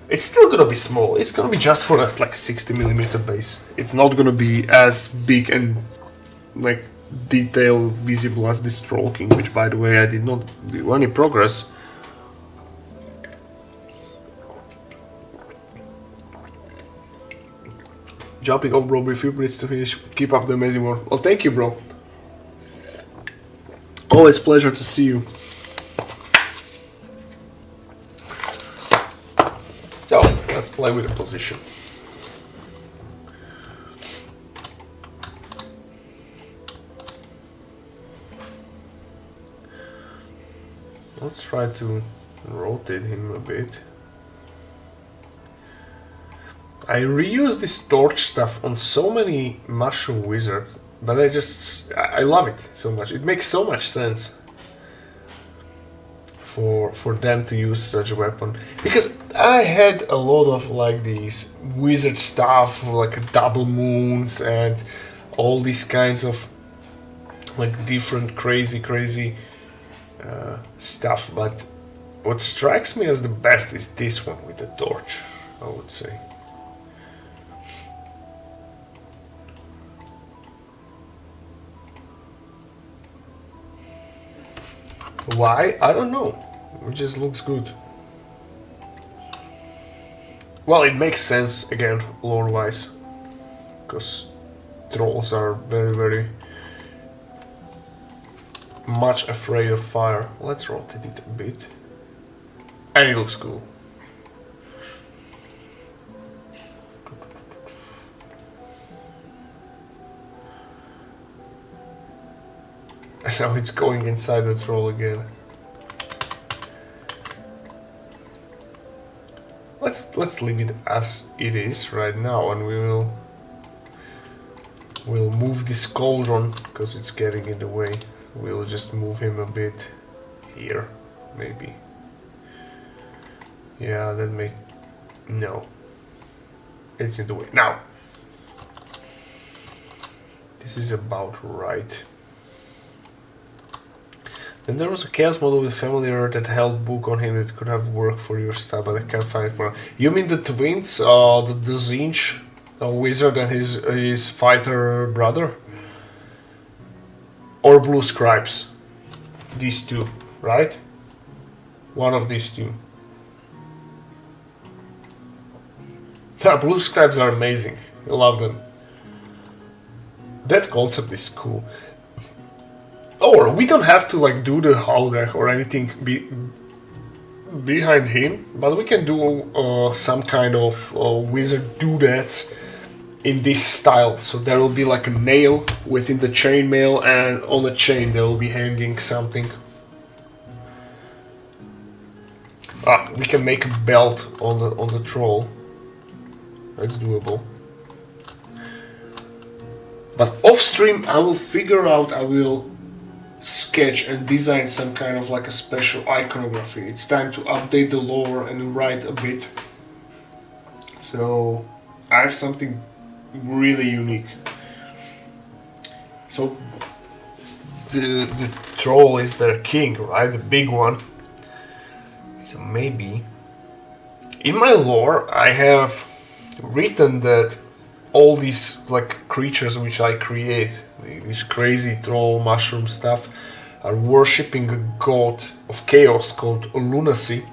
It's still gonna be small. It's gonna be just for a like 60mm base. It's not gonna be as big and like detail visible as this Troll King, which by the way I did not do any progress. Jumping off, bro, a few minutes to finish. Keep up the amazing work. Well, thank you, bro. Always pleasure to see you. So, let's play with the position. Let's try to rotate him a bit. I reuse this torch stuff on so many mushroom wizards, but I love it so much. It makes so much sense for them to use such a weapon, because I had a lot of like these wizard stuff, like double moons and all these kinds of like different crazy stuff. But what strikes me as the best is this one with the torch, I would say. Why? I don't know. It just looks good. Well, it makes sense, again, lore-wise. Because trolls are very much afraid of fire. Let's rotate it a bit. And it looks cool. And now it's going inside the troll again. Let's leave it as it is right now, and we'll move this cauldron because it's getting in the way. We'll just move him a bit here, maybe. Yeah, no. It's in the way. Now! This is about right. Then there was a chaos model with familiar that held book on him that could have worked for your style, but I can't find it for now. You mean the twins, the Zinch, a wizard and his fighter brother? Or blue scribes? These two, right? One of these two. The blue scribes are amazing. I love them. That concept is cool. Or we don't have to like do the holodeck or anything behind him, but we can do some kind of wizard doodads in this style. So there will be like a nail within the chainmail, and on the chain there will be hanging something. We can make a belt on the troll. That's doable. But off stream I will figure out, I will sketch and design some kind of like a special iconography. It's time to update the lore and write a bit. So I have something really unique. So the troll is their king, right? The big one. So maybe in my lore I have written that all these like creatures which I create, this crazy troll mushroom stuff, are worshipping a god of chaos called Lunacy.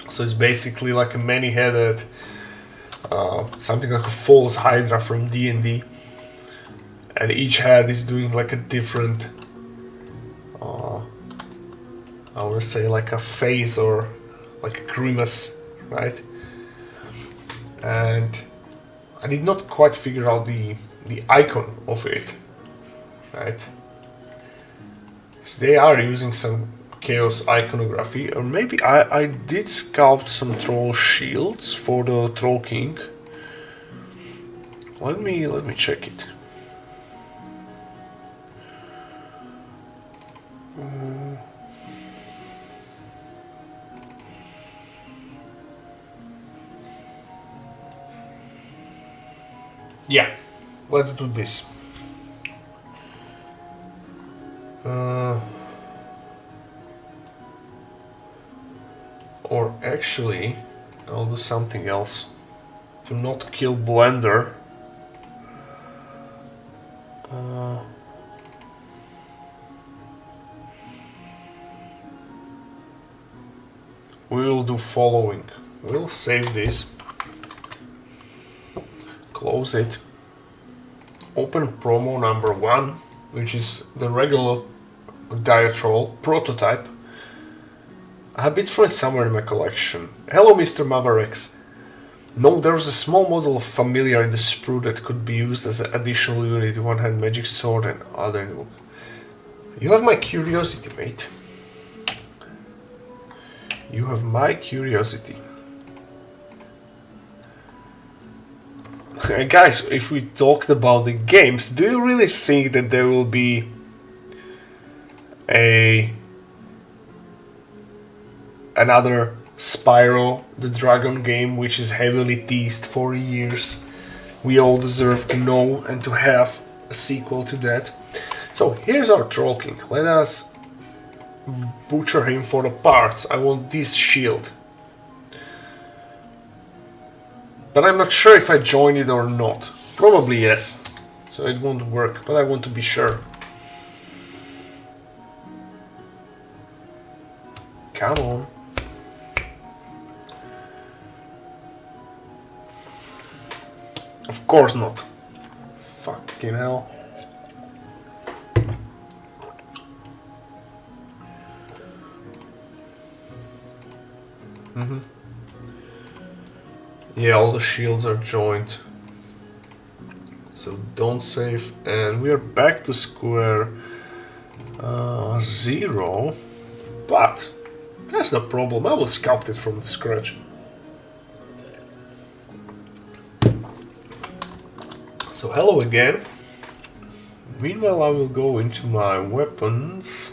So it's basically like a many-headed, something like a false Hydra from D&D, and each head is doing like a different, I want to say like a face or like a grimace, right? And I did not quite figure out the icon of it, right? So they are using some chaos iconography, or maybe I did sculpt some troll shields for the Troll King. Let me check it. Yeah, let's do this. Or actually, I'll do something else. To not kill Blender. We will do following. We'll save this. Close it. Open promo number 1, which is the regular Diatrol prototype. I have it from somewhere in my collection. Hello, Mr. Mavericks. No, there's a small model of Familiar in the sprue that could be used as an additional unit, one-hand magic sword and other. You have my curiosity, mate. You have my curiosity. Guys, if we talked about the games, do you really think that there will be another Spyro the Dragon game, which is heavily teased for years? We all deserve to know and to have a sequel to that. So here's our Troll King. Let us butcher him for the parts. I want this shield. But I'm not sure if I join it or not. Probably yes. So it won't work, but I want to be sure. Come on. Of course not. Fucking hell. Yeah, all the shields are joined. So don't save, and we are back to square 0. But that's no problem. I will sculpt it from the scratch. So hello again. Meanwhile, I will go into my weapons.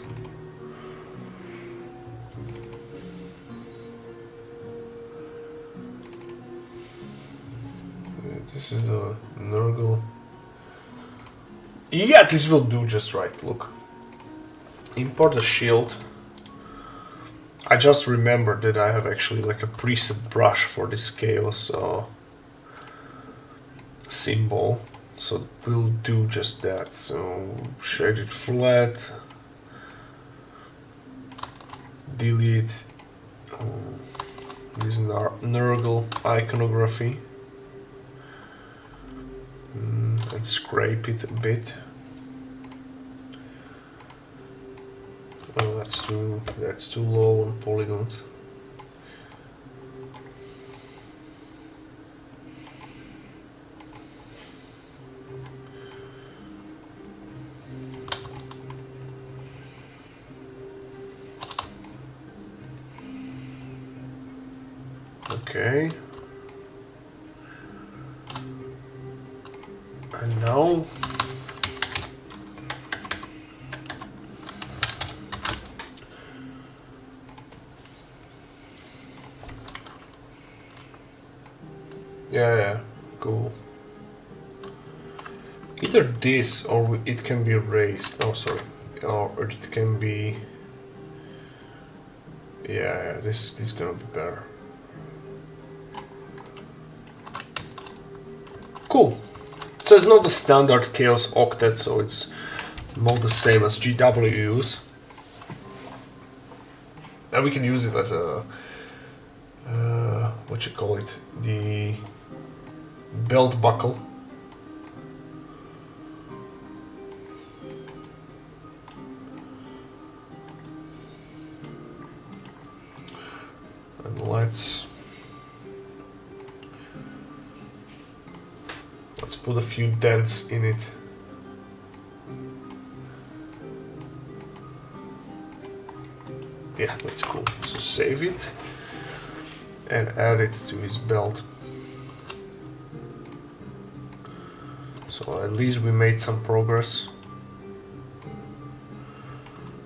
This is a Nurgle. Yeah, this will do just right. Look. Import the shield. I just remembered that I have actually like a preset brush for this chaos symbol. So we'll do just that. So shade it flat. Delete this Nurgle iconography. And scrape it a bit. Oh, that's too low on polygons. Okay. And now yeah, cool. Either this or it can be raised. Oh, sorry. Or it can be. Yeah, this is gonna be better. Cool. So it's not the standard Chaos Octet, so it's not the same as GWs. And we can use it as a what you call it, the belt buckle. And let's put a few dents in it. Yeah, that's cool. So save it and add it to his belt. So at least we made some progress.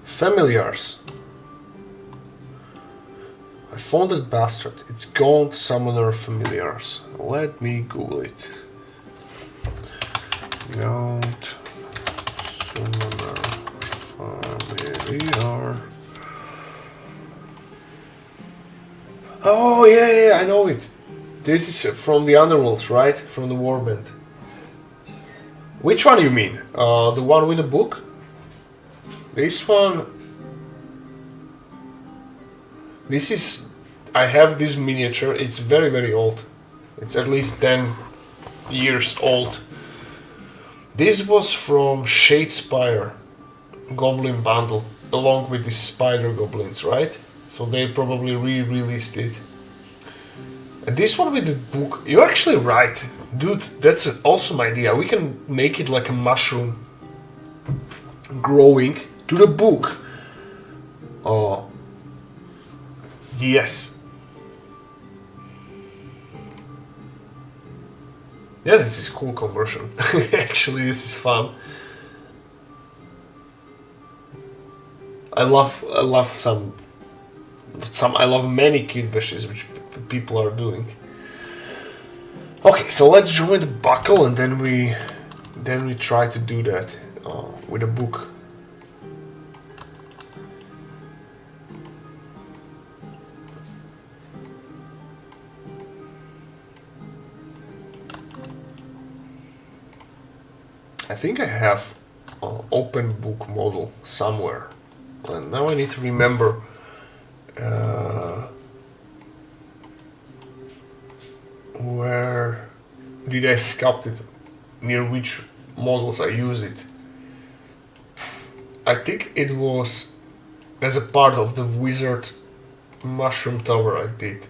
Familiars. I found that bastard. It's Gaunt Summoner Familiars. Let me Google it. Gaunt Summoner Familiar. Oh yeah, I know it. This is from the Underworlds, right? From the Warband. Which one you mean? The one with the book? This one. This is. I have this miniature. It's very, very old. It's at least 10 years old. This was from Shadespire Goblin Bundle, along with the Spider Goblins, right? So they probably re-released it. And this one with the book, you're actually right. Dude, that's an awesome idea. We can make it like a mushroom growing to the book. Oh, yes. Yeah, this is cool conversion. Actually, this is fun. I love I love many kit bashes which people are doing. Okay, so let's join the buckle and then we try to do that with a book. I think I have an open book model somewhere, and now I need to remember. Where did I sculpt it? Near which models I use it? I think it was as a part of the Wizard Mushroom Tower I did.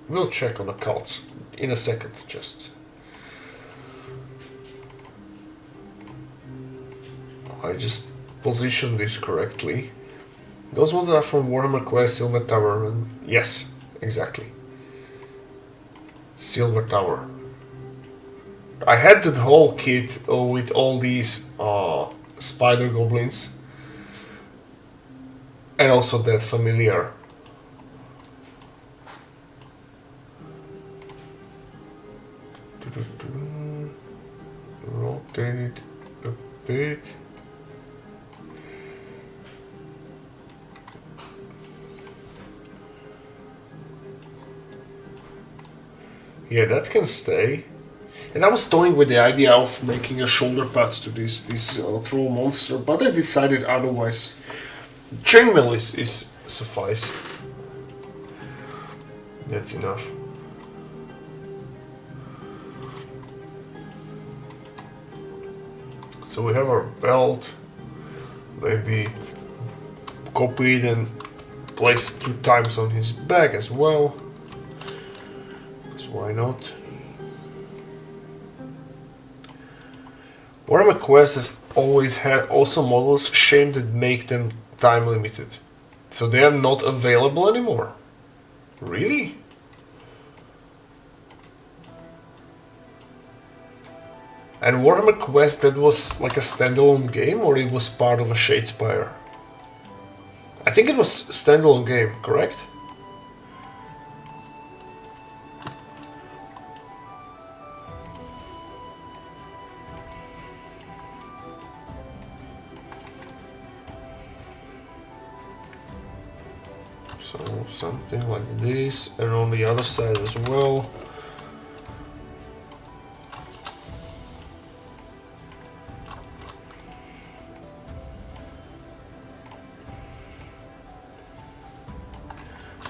We'll check on the cults in a second, just. I just positioned this correctly. Those ones are from Warhammer Quest Silver Tower, and yes, exactly. Silver Tower. I had that whole kit with all these spider goblins, and also that familiar. Rotate it a bit. Yeah, that can stay. And I was toying with the idea of making a shoulder pads to this troll monster, but I decided otherwise. Chainmail is suffice. That's enough. So we have our belt. Maybe copy it and place it 2 times on his back as well. Why not? Warhammer Quest has always had awesome models, shame that make them time limited. So they are not available anymore. Really? And Warhammer Quest, that was like a standalone game, or it was part of a Shadespire? I think it was a standalone game, correct? So something like this, and on the other side as well.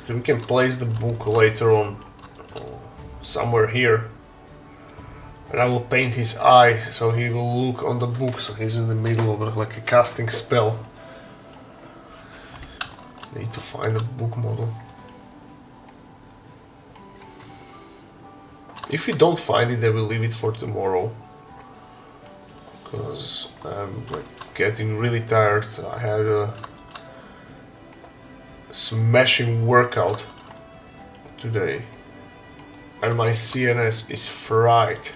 We can place the book later on somewhere here. And I will paint his eye so he will look on the book, so he's in the middle of it, like a casting spell. Need to find a book model. If we don't find it, I will leave it for tomorrow. Because I'm like getting really tired. I had a smashing workout today. And my CNS is fried.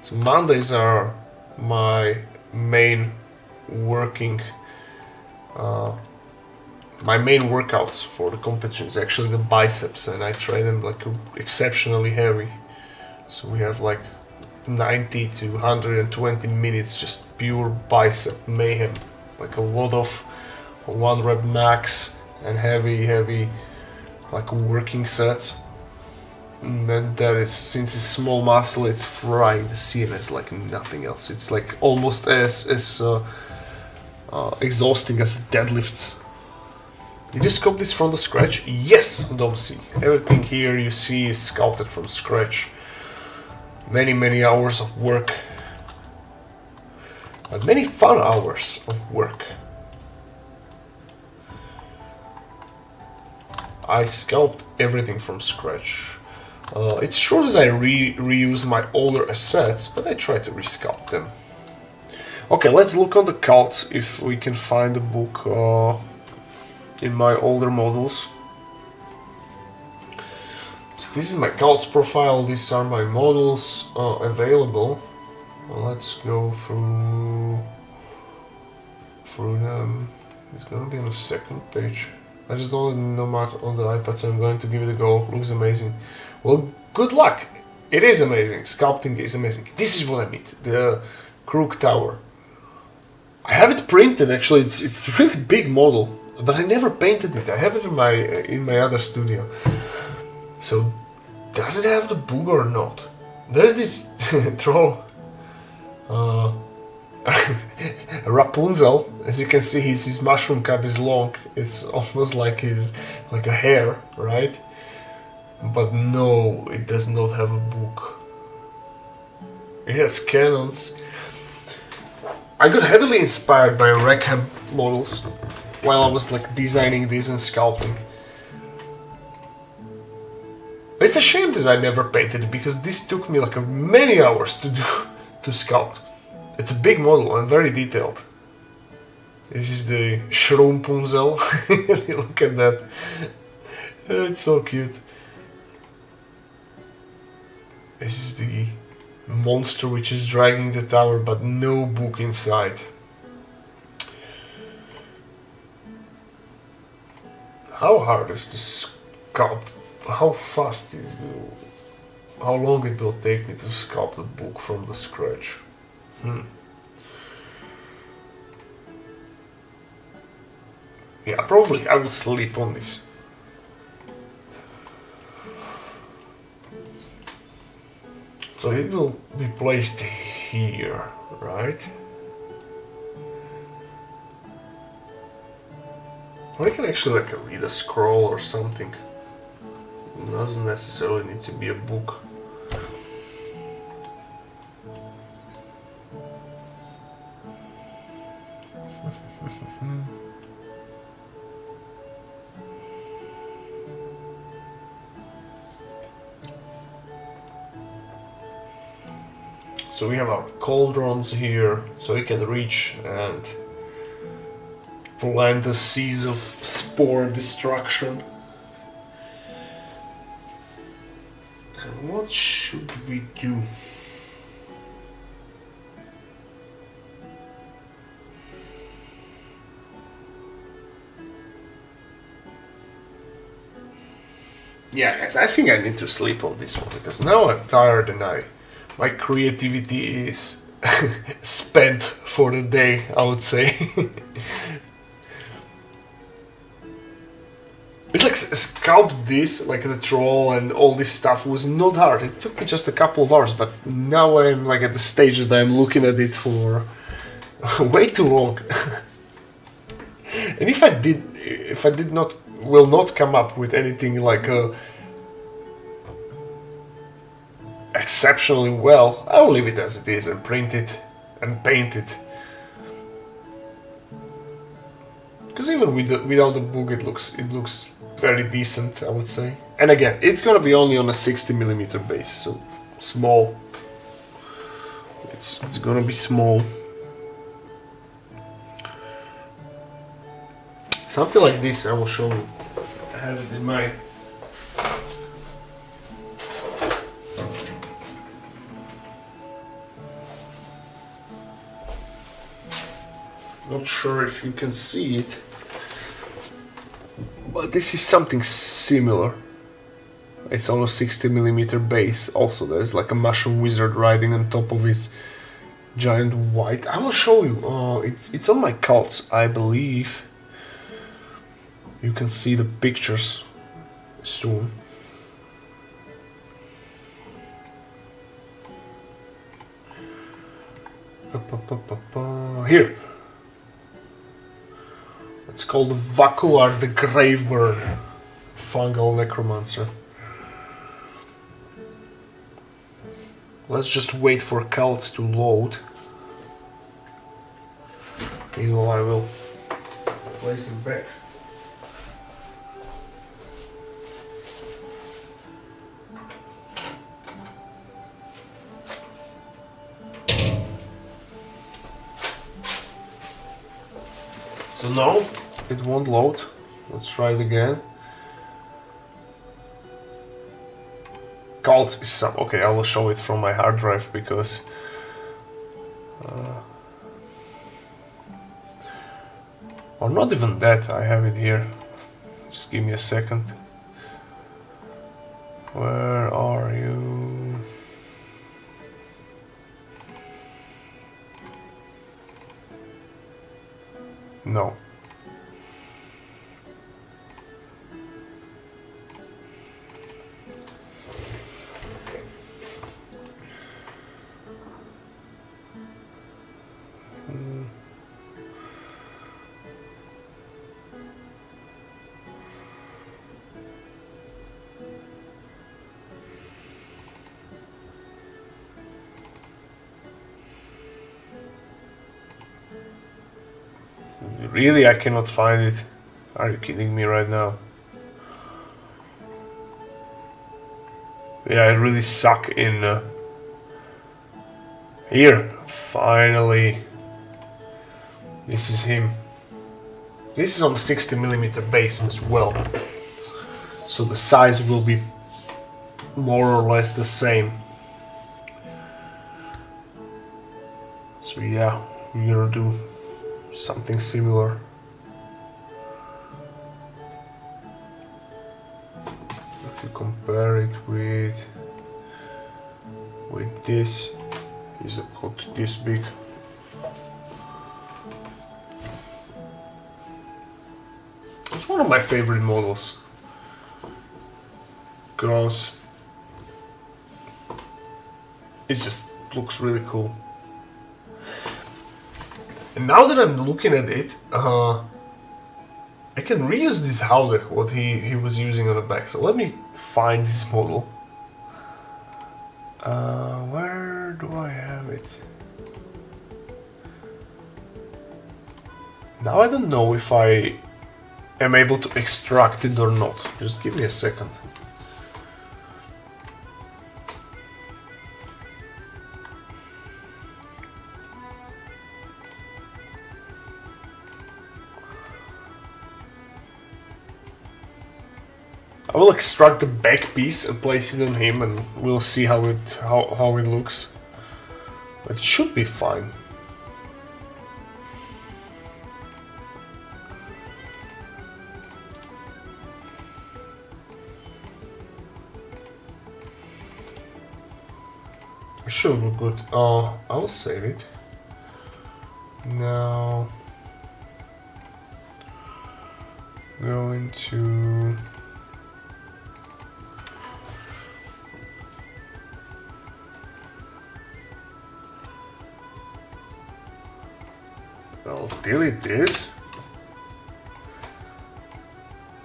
So Mondays are my main working, my main workouts for the competitions. Actually, the biceps, and I train them like exceptionally heavy. So we have like 90 to 120 minutes just pure bicep mayhem, like a lot of 1 rep max and heavy like working sets. And that is, since it's small muscle, it's frying the CNS like nothing else. It's like almost as exhausting as deadlifts. Did you sculpt this from the scratch? Yes, Domsey. Everything here you see is sculpted from scratch. Many hours of work, but many fun hours of work. I sculpt everything from scratch. It's true that I reuse my older assets, but I try to resculpt them. Okay, let's look on the cults if we can find the book in my older models. So this is my cults profile, these are my models available. Well, let's go through them. It's gonna be on the second page. I just don't know much on the iPad, so I'm going to give it a go. Looks amazing. Well, good luck. It is amazing. Sculpting is amazing. This is what I need. The Crook Tower. I have it printed. Actually, it's a really big model, but I never painted it. I have it in my other studio. So, does it have the book or not? There's this troll. Rapunzel, as you can see, his mushroom cap is long. It's almost like a hair, right? But no, it does not have a book. It has cannons. I got heavily inspired by Warhammer models while I was like designing these and sculpting. It's a shame that I never painted it, because this took me like many hours to sculpt. It's a big model and very detailed. This is the Schroompunzel. Look at that. It's so cute. This is the monster which is dragging the tower, but no book inside. How hard is this sculpt? How fast it will... How long it will take me to sculpt a book from the scratch? Yeah, probably I will sleep on this. So it will be placed here, right? Or I can actually like read a scroll or something. It doesn't necessarily need to be a book. So we have our cauldrons here, so we can reach and plant the seeds of spore destruction. And what should we do? Yeah, guys, I think I need to sleep on this one, because now I'm tired and my creativity is spent for the day, I would say. It's like sculpt this, like the troll and all this stuff was not hard. It took me just a couple of hours, but now I'm like at the stage that I'm looking at it for way too long. And if I did not, will not come up with anything like exceptionally well, I will leave it as it is and print it and paint it. Because even without the book, it looks very decent, I would say. And again, it's gonna be only on a 60mm base, so small. It's gonna be small. Something like this, I will show you. I have it in my. Not sure if you can see it, but this is something similar. It's on a 60mm base. Also, there's like a mushroom wizard riding on top of his giant white. I will show you. It's on my cults, I believe. You can see the pictures soon. Here. It's called Vacular the Graveburn, fungal necromancer. Let's just wait for cults to load. Meanwhile, I will place it back. So no, it won't load. Let's try it again. Cults is some. Okay, I will show it from my hard drive because or not even that. I have it here. Just give me a second. Where are you? No. Really, I cannot find it. Are you kidding me right now? Yeah, I really suck in... Here, finally. This is him. This is on 60mm base as well. So the size will be more or less the same. So yeah, we're gonna do something similar. If you compare it with this, is about this big. It's one of my favorite models because it just looks really cool. And now that I'm looking at it, I can reuse this howdah, what he was using on the back. So let me find this model. Where do I have it? Now I don't know if I am able to extract it or not. Just give me a second. I will extract the back piece and place it on him, and we'll see how it looks. But it should be fine. It should look good. I will save it. Now go into delete this.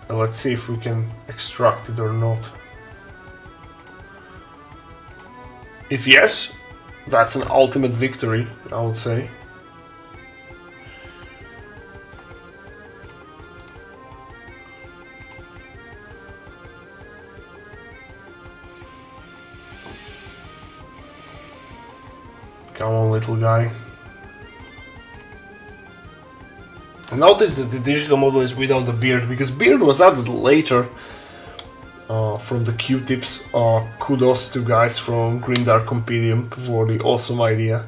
And let's see if we can extract it or not. If yes, that's an ultimate victory, I would say. Come on, little guy. Notice that the digital model is without the beard, because beard was added later from the Q-tips. Kudos to guys from Grimdark Compendium for the awesome idea.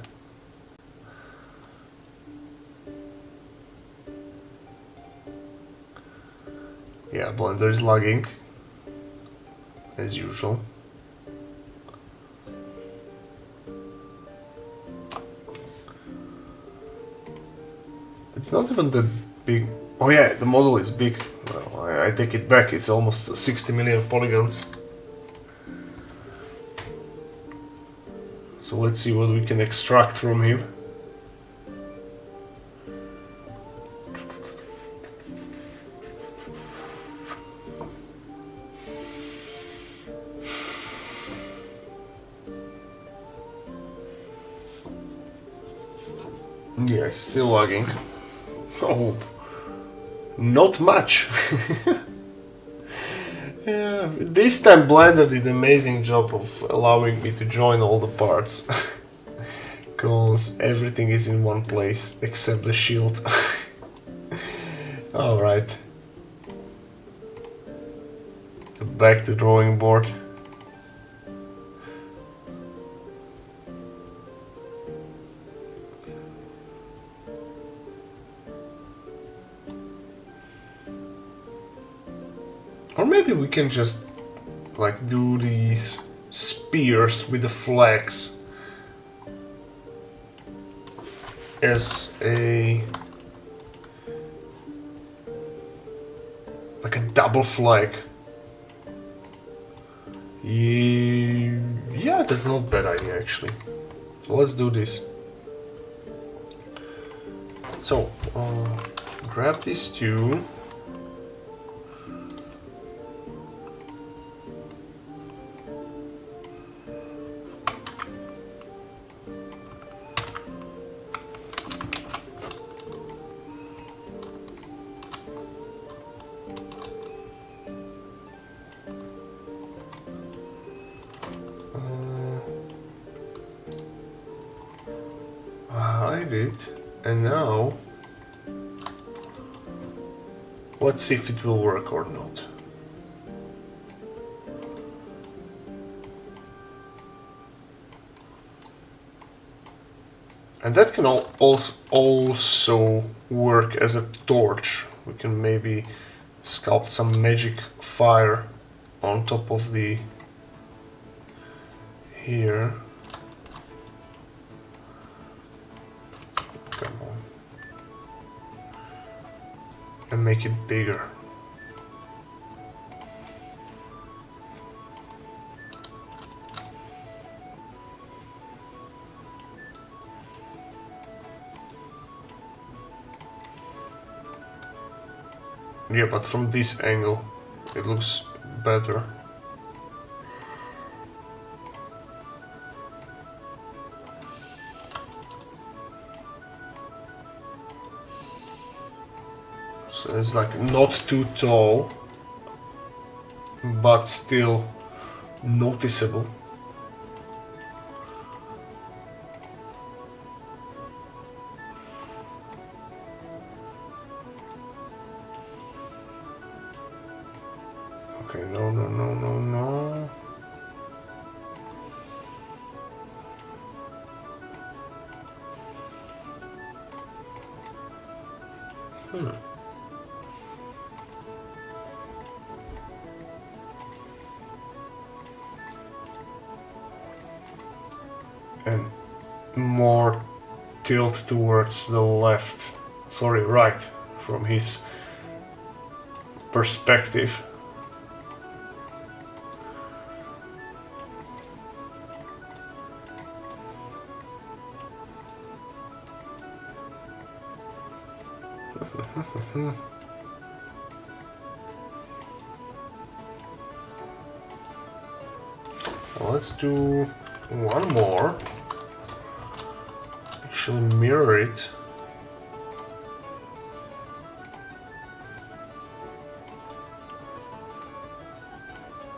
Yeah, Blender is lagging, as usual. It's not even that big. Oh yeah, the model is big. Well, I take it back, it's almost 60 million polygons. So let's see what we can extract from him. Yeah, it's still lagging. Oh, not much. Yeah, this time Blender did an amazing job of allowing me to join all the parts. Because everything is in one place except the shield. Alright. Back to drawing board. Or maybe we can just like do these spears with the flags as a like a double flag. Yeah, that's not a bad idea actually. So let's do this. So grab these two. Hide it, and now let's see if it will work or not. And that can also work as a torch. We can maybe sculpt some magic fire on top of the here. Come on. And make it bigger. Yeah, but from this angle it looks better. So it's like not too tall, but still noticeable. Okay, no. And more tilt towards the left, sorry, right, from his perspective. Let's do one more. Actually mirror it.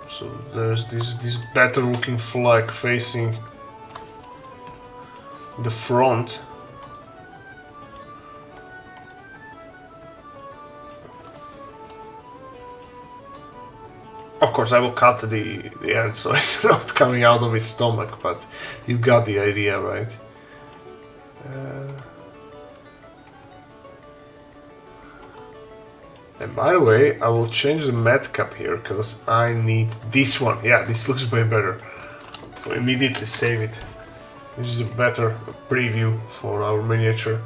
So there's this better looking flag facing the front. Of course I will cut the end so it's not coming out of his stomach, but you got the idea, right? And by the way, I will change the matte cap here because I need this one. Yeah, this looks way better. So immediately save it. This is a better preview for our miniature.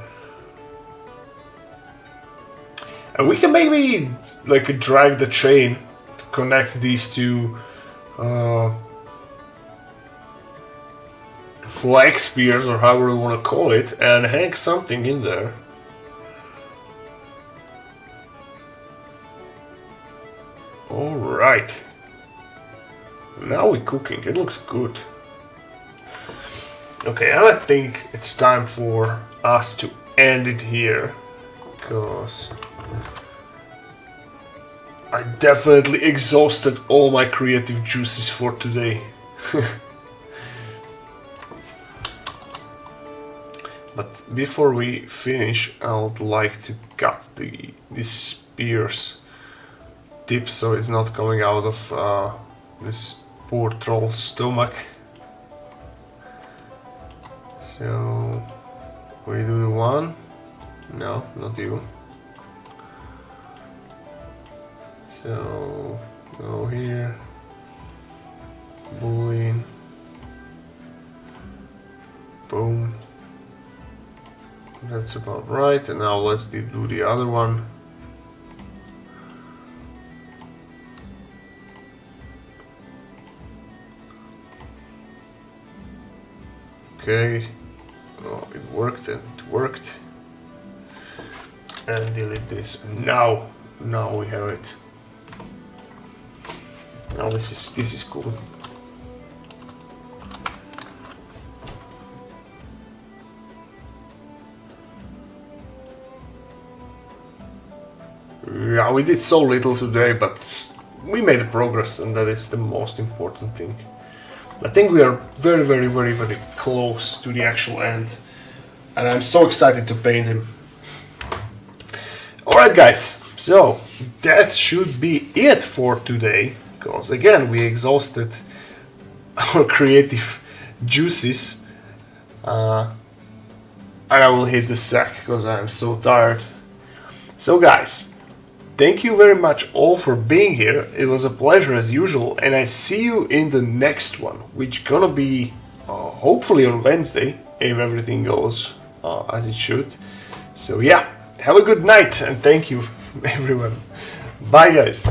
And we can maybe like drag the chain to connect these two flag spears, or however you want to call it, and hang something in there. Alright. Now we're cooking. It looks good. Okay, and I think it's time for us to end it here, because I definitely exhausted all my creative juices for today. But before we finish, I would like to cut these spears tip so it's not coming out of this poor troll's stomach. So we do the one. No, not you. So go here, boolean, boom. That's about right. And now let's do the other one. Okay. Oh, it worked and it worked. And delete this. Now we have it. Now this is cool. Yeah, we did so little today, but we made progress, and that is the most important thing. I think we are very, very, very, very close to the actual end, and I'm so excited to paint him. Alright guys, so that should be it for today, because again we exhausted our creative juices, and I will hit the sack because I'm so tired. So guys, thank you very much all for being here. It was a pleasure as usual, and I see you in the next one, which gonna be hopefully on Wednesday, if everything goes as it should. So yeah, have a good night, and thank you everyone. Bye guys.